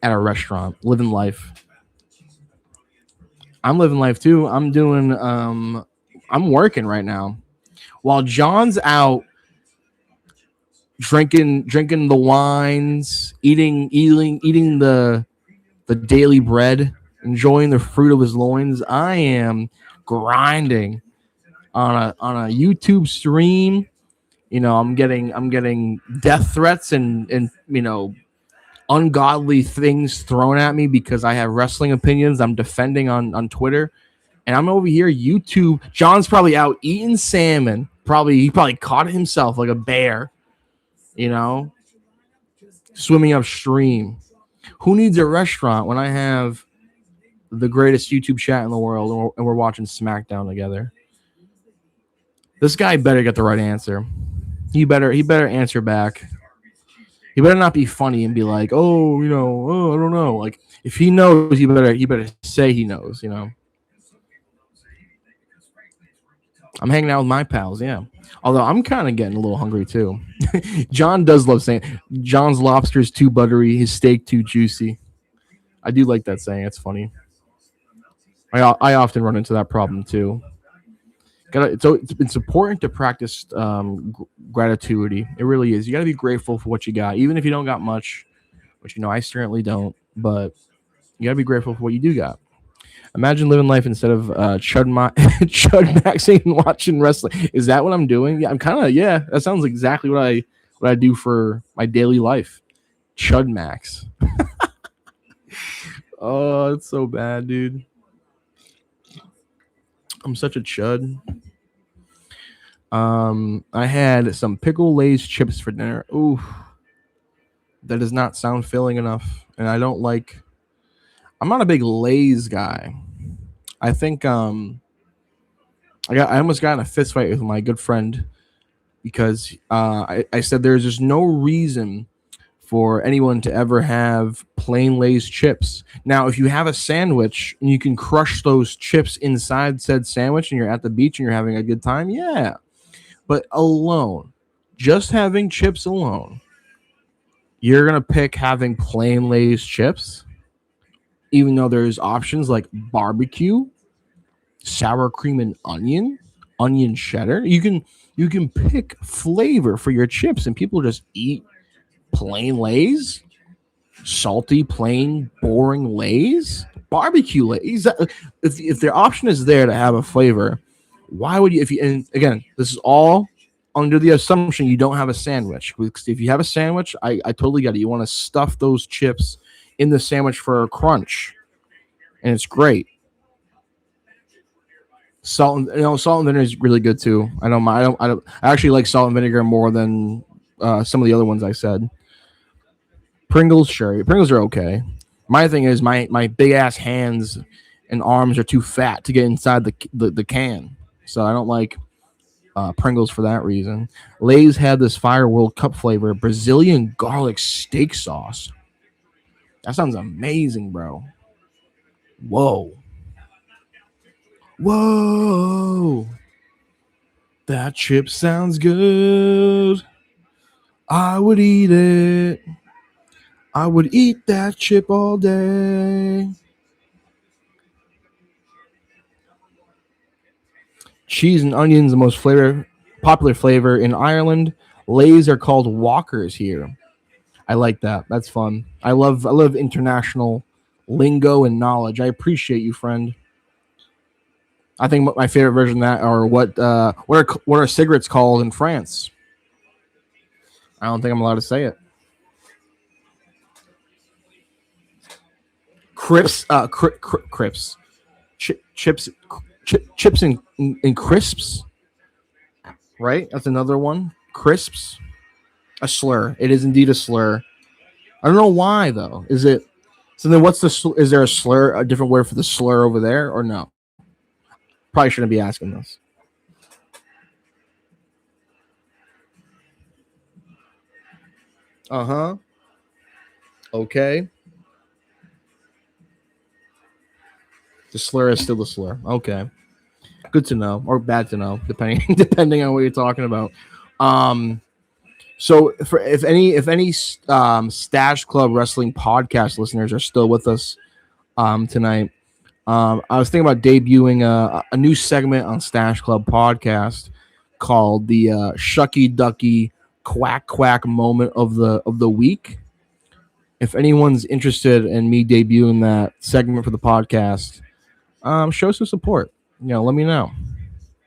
at a restaurant, living life. I'm living life too. I'm working right now. While John's out drinking the wines, eating the daily bread, enjoying the fruit of his loins, I am grinding on a YouTube stream. I'm getting death threats and ungodly things thrown at me because I have wrestling opinions I'm defending on Twitter. And I'm over here, YouTube. John's probably out eating salmon. He probably caught it himself like a bear, swimming upstream. Who needs a restaurant when I have the greatest YouTube chat in the world and we're watching SmackDown together? This guy better get the right answer. He better answer back. He better not be funny and be like, oh, I don't know. Like, if he knows, he better say he knows, I'm hanging out with my pals, yeah. Although I'm kind of getting a little hungry too. John does love saying John's lobster is too buttery, his steak too juicy. I do like that saying. It's funny. I often run into that problem too. It's important to practice gratitude. It really is. You got to be grateful for what you got, even if you don't got much, which I certainly don't. But you got to be grateful for what you do got. Imagine living life instead of chud maxing and watching wrestling. Is that what I'm doing? Yeah, I'm kind of. Yeah, that sounds exactly what I do for my daily life. Chud max. Oh, it's so bad, dude. I'm such a chud. I had some pickle Lay's chips for dinner. Ooh, that does not sound filling enough, and I don't like. I'm not a big Lay's guy. I think I almost got in a fist fight with my good friend because I said there's just no reason for anyone to ever have plain Lay's chips. Now, if you have a sandwich and you can crush those chips inside said sandwich and you're at the beach and you're having a good time, yeah. But alone, just having chips alone, you're going to pick having plain Lay's chips, even though there's options like barbecue, sour cream and onion cheddar. You can pick flavor for your chips, and people just eat plain Lay's, salty, plain, boring Lay's, barbecue Lay's. If their option is there to have a flavor, why would you? And again, this is all under the assumption you don't have a sandwich. Because if you have a sandwich, I totally get it. You want to stuff those chips in the sandwich for a crunch, and it's great. Salt and vinegar is really good too. I actually like salt and vinegar more than some of the other ones I said. Pringles, sure. Pringles are okay. My thing is my big ass hands and arms are too fat to get inside the can, so I don't like Pringles for that reason. Lay's had this Fire World Cup flavor Brazilian garlic steak sauce. That sounds amazing, bro. Whoa. Whoa. That chip sounds good. I would eat it. I would eat that chip all day. Cheese and onions, the most popular flavor in Ireland. Lays are called Walkers here. I like that. That's fun. I love international lingo and knowledge. I appreciate you, friend. I think my favorite version of that are what are cigarettes called in France? I don't think I'm allowed to say it. Crips, crips, chips, chips and crisps. Right, that's another one. Crisps, a slur. It is indeed a slur. I don't know why though. Is it? So then, what's the? Is there a slur? A different word for the slur over there, or no? Probably shouldn't be asking this. Uh-huh. Okay. The slur is still the slur. Okay. Good to know, or bad to know, depending on what you're talking about. So if any Stash Club Wrestling podcast listeners are still with us tonight, I was thinking about debuting a new segment on Stash Club podcast called the Shucky Ducky Quack Quack Moment of the Week. If anyone's interested in me debuting that segment for the podcast, show some support. Let me know.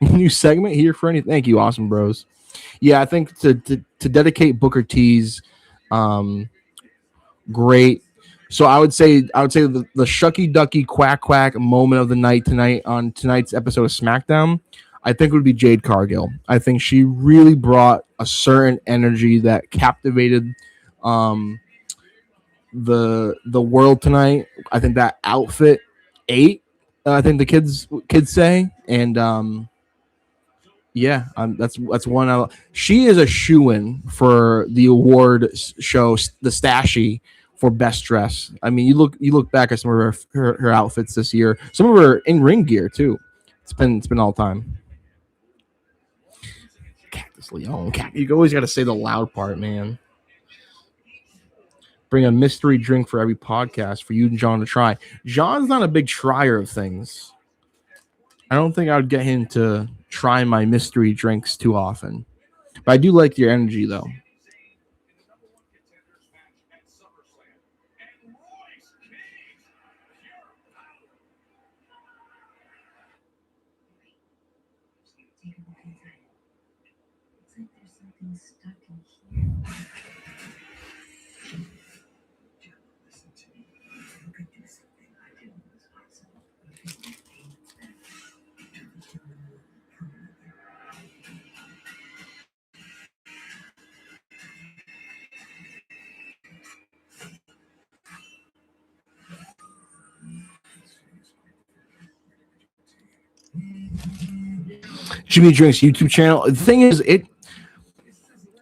New segment here for anything. Thank you, awesome bros. Yeah, I think to dedicate Booker T's great. So I would say the Shucky Ducky Quack Quack moment of the night tonight on tonight's episode of SmackDown, I think it would be Jade Cargill. I think she really brought a certain energy that captivated the world tonight. I think that outfit ate. I think the kids say, and yeah, that's one. She is a shoo-in for the award show, the Stashy, for best dress. I mean, you look back at some of her outfits this year. Some of her in ring gear too. It's been all time. Cactus Leon. You always got to say the loud part, man. Bring a mystery drink for every podcast for you and John to try. John's not a big trier of things. I don't think I would get him to try my mystery drinks too often. But I do like your energy, though. Jimmy Drink's YouTube channel. The thing is, it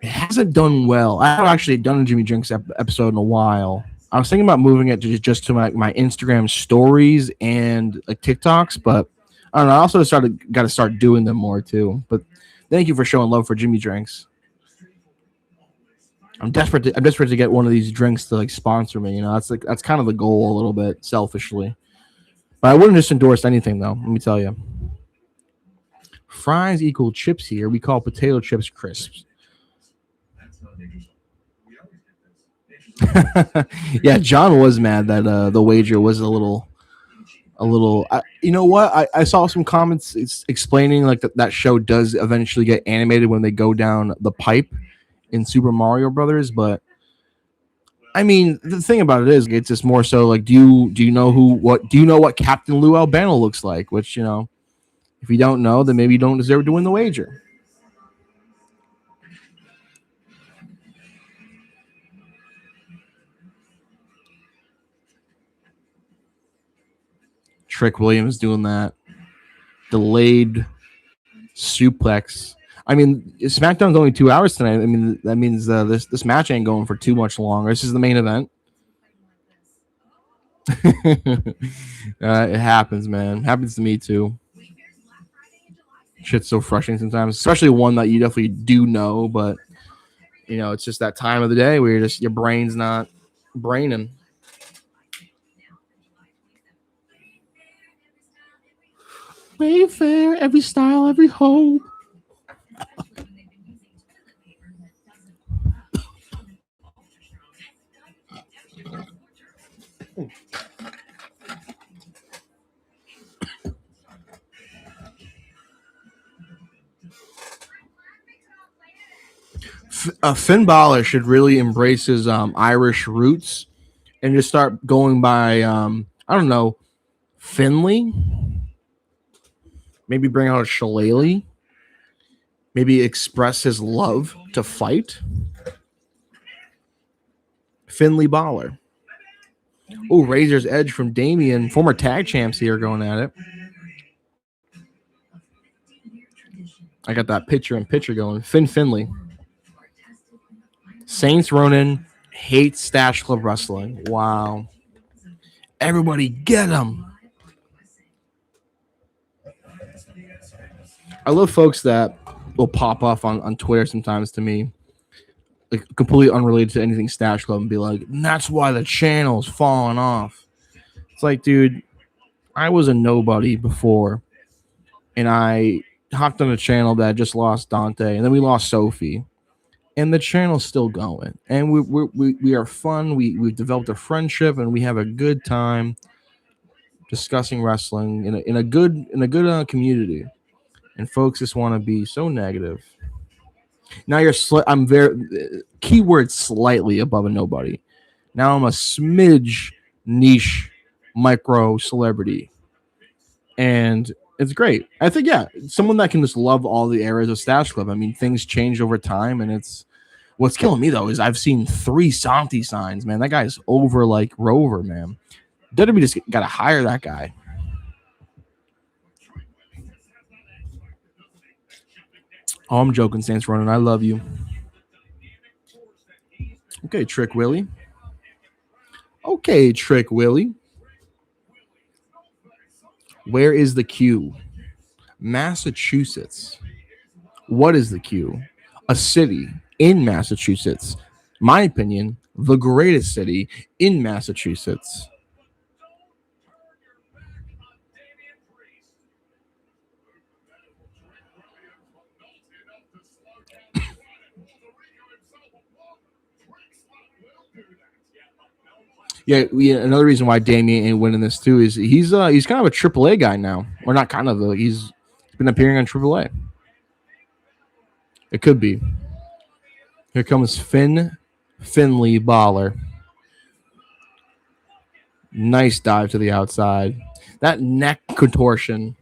hasn't done well. I haven't actually done a Jimmy Drink's episode in a while. I was thinking about moving it to just to my Instagram stories and like TikToks, but I don't know. I also got to start doing them more too. But thank you for showing love for Jimmy Drinks. I'm desperate to get one of these drinks to like sponsor me. That's kind of the goal a little bit selfishly. But I wouldn't just endorse anything though. Let me tell you. Fries equal chips here. We call potato chips crisps. Yeah, John was mad that the wager was a little. You know what? I saw some comments explaining like that show does eventually get animated when they go down the pipe in Super Mario Brothers, but I mean the thing about it is it's just more so like do you know what Captain Lou Albano looks like? Which if you don't know, then maybe you don't deserve to win the wager. Trick Williams doing that delayed suplex. I mean, SmackDown's only 2 hours tonight. I mean, that means this match ain't going for too much longer. This is the main event. It happens, man. It happens to me too. Shit's so frustrating sometimes, especially one that you definitely do know, but you know, it's just that time of the day where your brain's not braining. Wayfair, every style, every hope. Finn Balor should really embrace his Irish roots and just start going by I don't know, Finley. Maybe bring out a shillelagh. Maybe express his love to fight. Finley Balor. Oh, Razor's Edge from Damian. Former tag champs here going at it. I got that picture going. Finn Finley. Saints Ronan hates Stash Club Wrestling. Wow. Everybody get him. I love folks that will pop off on Twitter sometimes to me, like completely unrelated to anything Stash Club, and be like, that's why the channel's falling off. It's like, dude, I was a nobody before, and I hopped on a channel that just lost Dante, and then we lost Sophie, and the channel's still going, and we are fun. We've developed a friendship, and we have a good time discussing wrestling in a good community. And folks just want to be so negative. Now I'm very keyword slightly above a nobody. Now I'm a smidge niche micro celebrity, and it's great. I think someone that can just love all the eras of Stash Club. I mean, things change over time, and it's what's killing me though is I've seen 3 Santi signs. Man, that guy's over like Rover. Man, WWE just got to hire that guy. Oh, I'm joking, Saints Ronan. I love you. Okay, Trick Willie. Okay, Trick Willie. Where is the Q? Massachusetts. What is the Q? A city in Massachusetts. My opinion, the greatest city in Massachusetts. Yeah, another reason why Damien ain't winning this too is he's kind of a AAA guy now, or not kind of. He's been appearing on AAA. It could be. Here comes Finley Balor. Nice dive to the outside. That neck contortion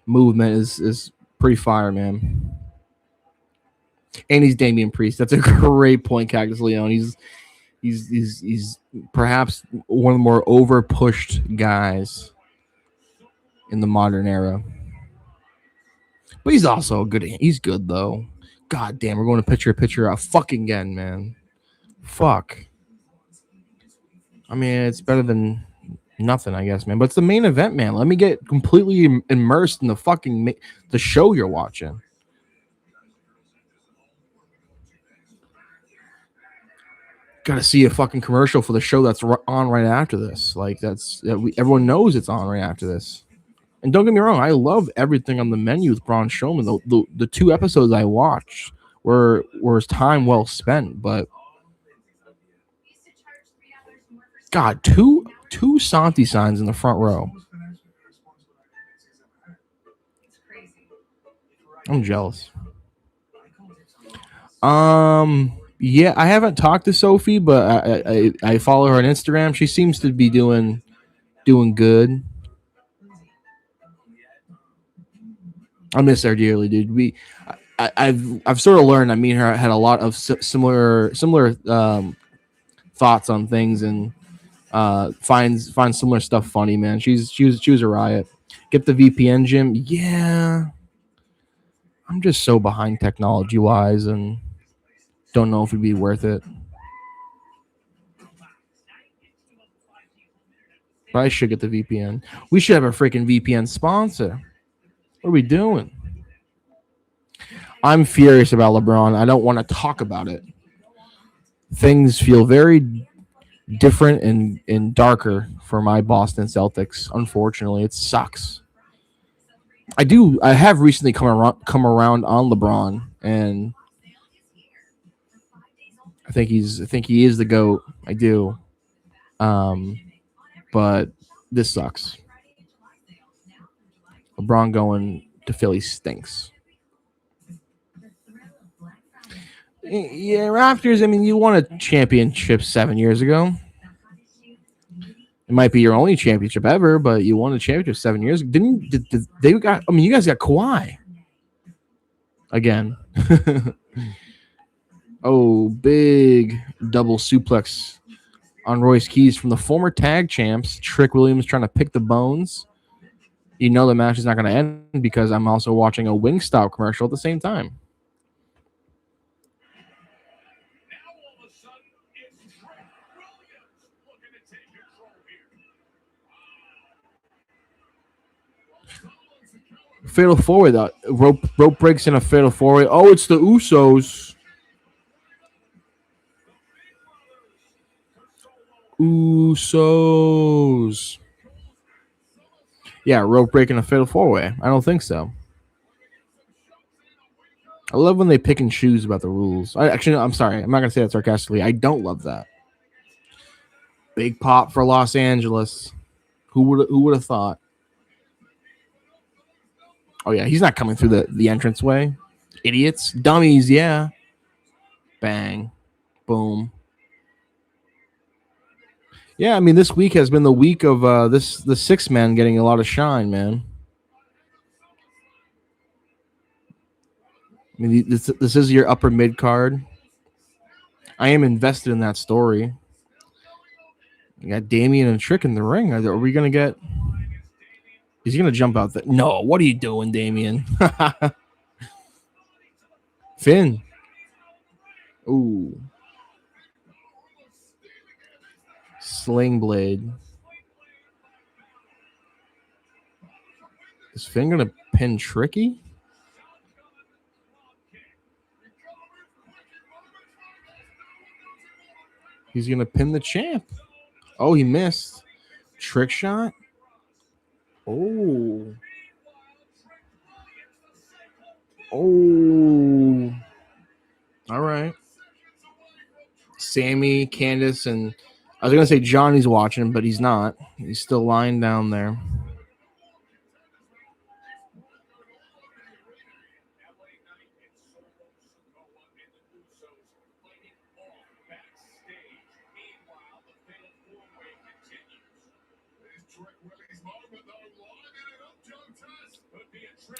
movement is pretty fire, man. And he's Damian Priest. That's a great point, Cactus Leon. He's perhaps one of the more over pushed guys in the modern era. But he's also good. He's good though. God damn, we're going to picture out fucking again, man. Fuck. I mean, it's better than nothing, I guess, man. But it's the main event, man. Let me get completely immersed in the fucking the show you're watching. Got to see a fucking commercial for the show that's on right after this. Like everyone knows it's on right after this. And don't get me wrong, I love everything on the menu with Braun Strowman. The 2 episodes I watched were time well spent. But God, two Santi signs in the front row. I'm jealous. Yeah, I haven't talked to Sophie, but I follow her on Instagram. She seems to be doing good. I miss her dearly, dude. I've sort of learned. I mean, had a lot of similar thoughts on things, and finds similar stuff funny, man. She was a riot. Get the VPN, Jim. Yeah, I'm just so behind technology wise, and don't know if it'd be worth it. But I should get the VPN. We should have a freaking VPN sponsor. What are we doing? I'm furious about LeBron. I don't want to talk about it. Things feel very different and darker for my Boston Celtics. Unfortunately, it sucks. I have recently come around on LeBron, and I think he is the GOAT. I do. Um, but this sucks. LeBron going to Philly stinks. Yeah, Raptors. I mean, you won a championship 7 years ago. It might be your only championship ever, but you won a championship 7 years. Did they got? I mean, you guys got Kawhi again. Oh, big double suplex on Royce Keys from the former tag champs. Trick Williams trying to pick the bones. You know the match is not going to end because I'm also watching a Wingstop commercial at the same time. Fatal four-way, though. Rope breaks in a fatal four-way. Oh, it's the Usos. Usos. Yeah, rope break in a fatal four-way. I don't think so. I love when they pick and choose about the rules. I'm sorry. I'm not going to say that sarcastically. I don't love that. Big pop for Los Angeles. Who would have thought? Oh, yeah. He's not coming through the entranceway. Idiots. Dummies, yeah. Bang. Boom. Yeah, I mean, this week has been the week of the six man getting a lot of shine, man. I mean, this is your upper mid card. I am invested in that story. You got Damian and Trick in the ring. Are we gonna get? Is he gonna jump out there? No. What are you doing, Damian? Finn. Ooh. Sling blade. Is Finn gonna pin Tricky? He's gonna pin the champ. Oh, he missed. Trick shot. Oh. Oh. All right. Sammy, Candace, and I was gonna say Johnny's watching, but he's not. He's still lying down there.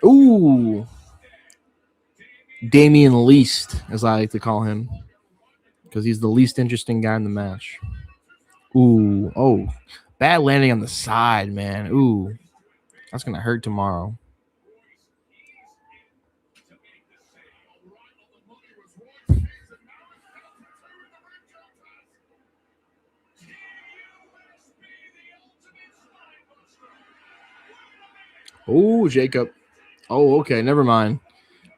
Ooh. Damian Least, as I like to call him, because he's the least interesting guy in the match. Ooh. Oh. Bad landing on the side, man. Ooh. That's going to hurt tomorrow. Oh, Jacob. Oh, okay. Never mind.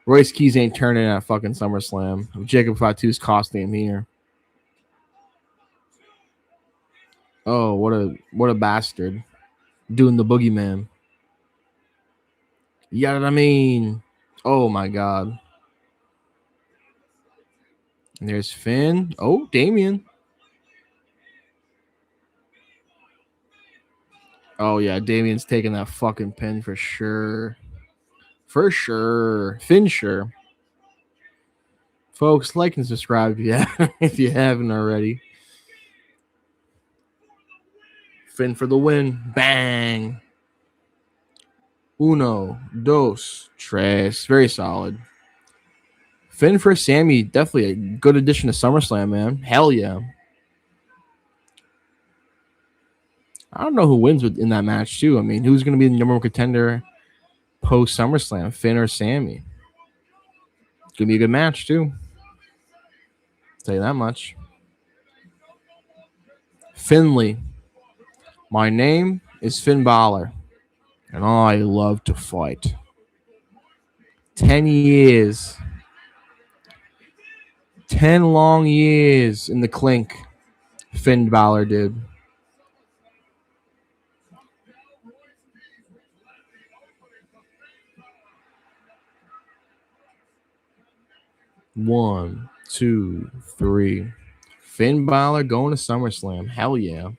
Royce Keys ain't turning at fucking SummerSlam. Jacob Fatu's costing him here. Oh, what a bastard. Doing the boogeyman. You know what I mean? Oh my god. And there's Finn. Oh, Damian. Oh yeah, Damian's taking that fucking pin for sure. For sure. Finn sure. Folks, like and subscribe if you haven't already. Finn for the win. Bang. Uno, dos, tres. Very solid. Finn for Sammy, definitely a good addition to SummerSlam, man. Hell yeah. I don't know who wins in that match too. I mean, who's going to be the number one contender post SummerSlam, Finn or Sammy? It's going to be a good match too. I'll tell you that much. Finley. My name is Finn Balor, and I love to fight. 10 years. 10 long years in the clink, Finn Balor did. One, two, three. Finn Balor going to SummerSlam. Hell yeah.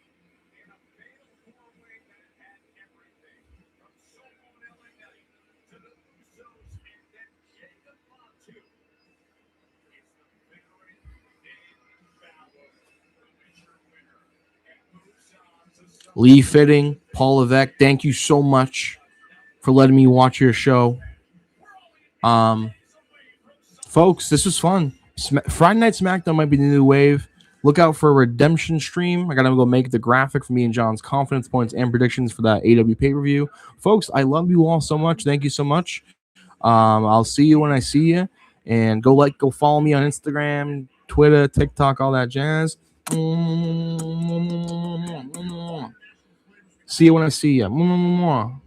Lee Fitting, Paul Levesque, thank you so much for letting me watch your show. Folks, this was fun. Friday Night Smackdown might be the new wave. Look out for a redemption stream. I gotta go make the graphic for me and John's confidence points and predictions for that AW pay-per-view. Folks, I love you all so much. Thank you so much. I'll see you when I see you. And go follow me on Instagram, Twitter, TikTok, all that jazz. See you when I see you.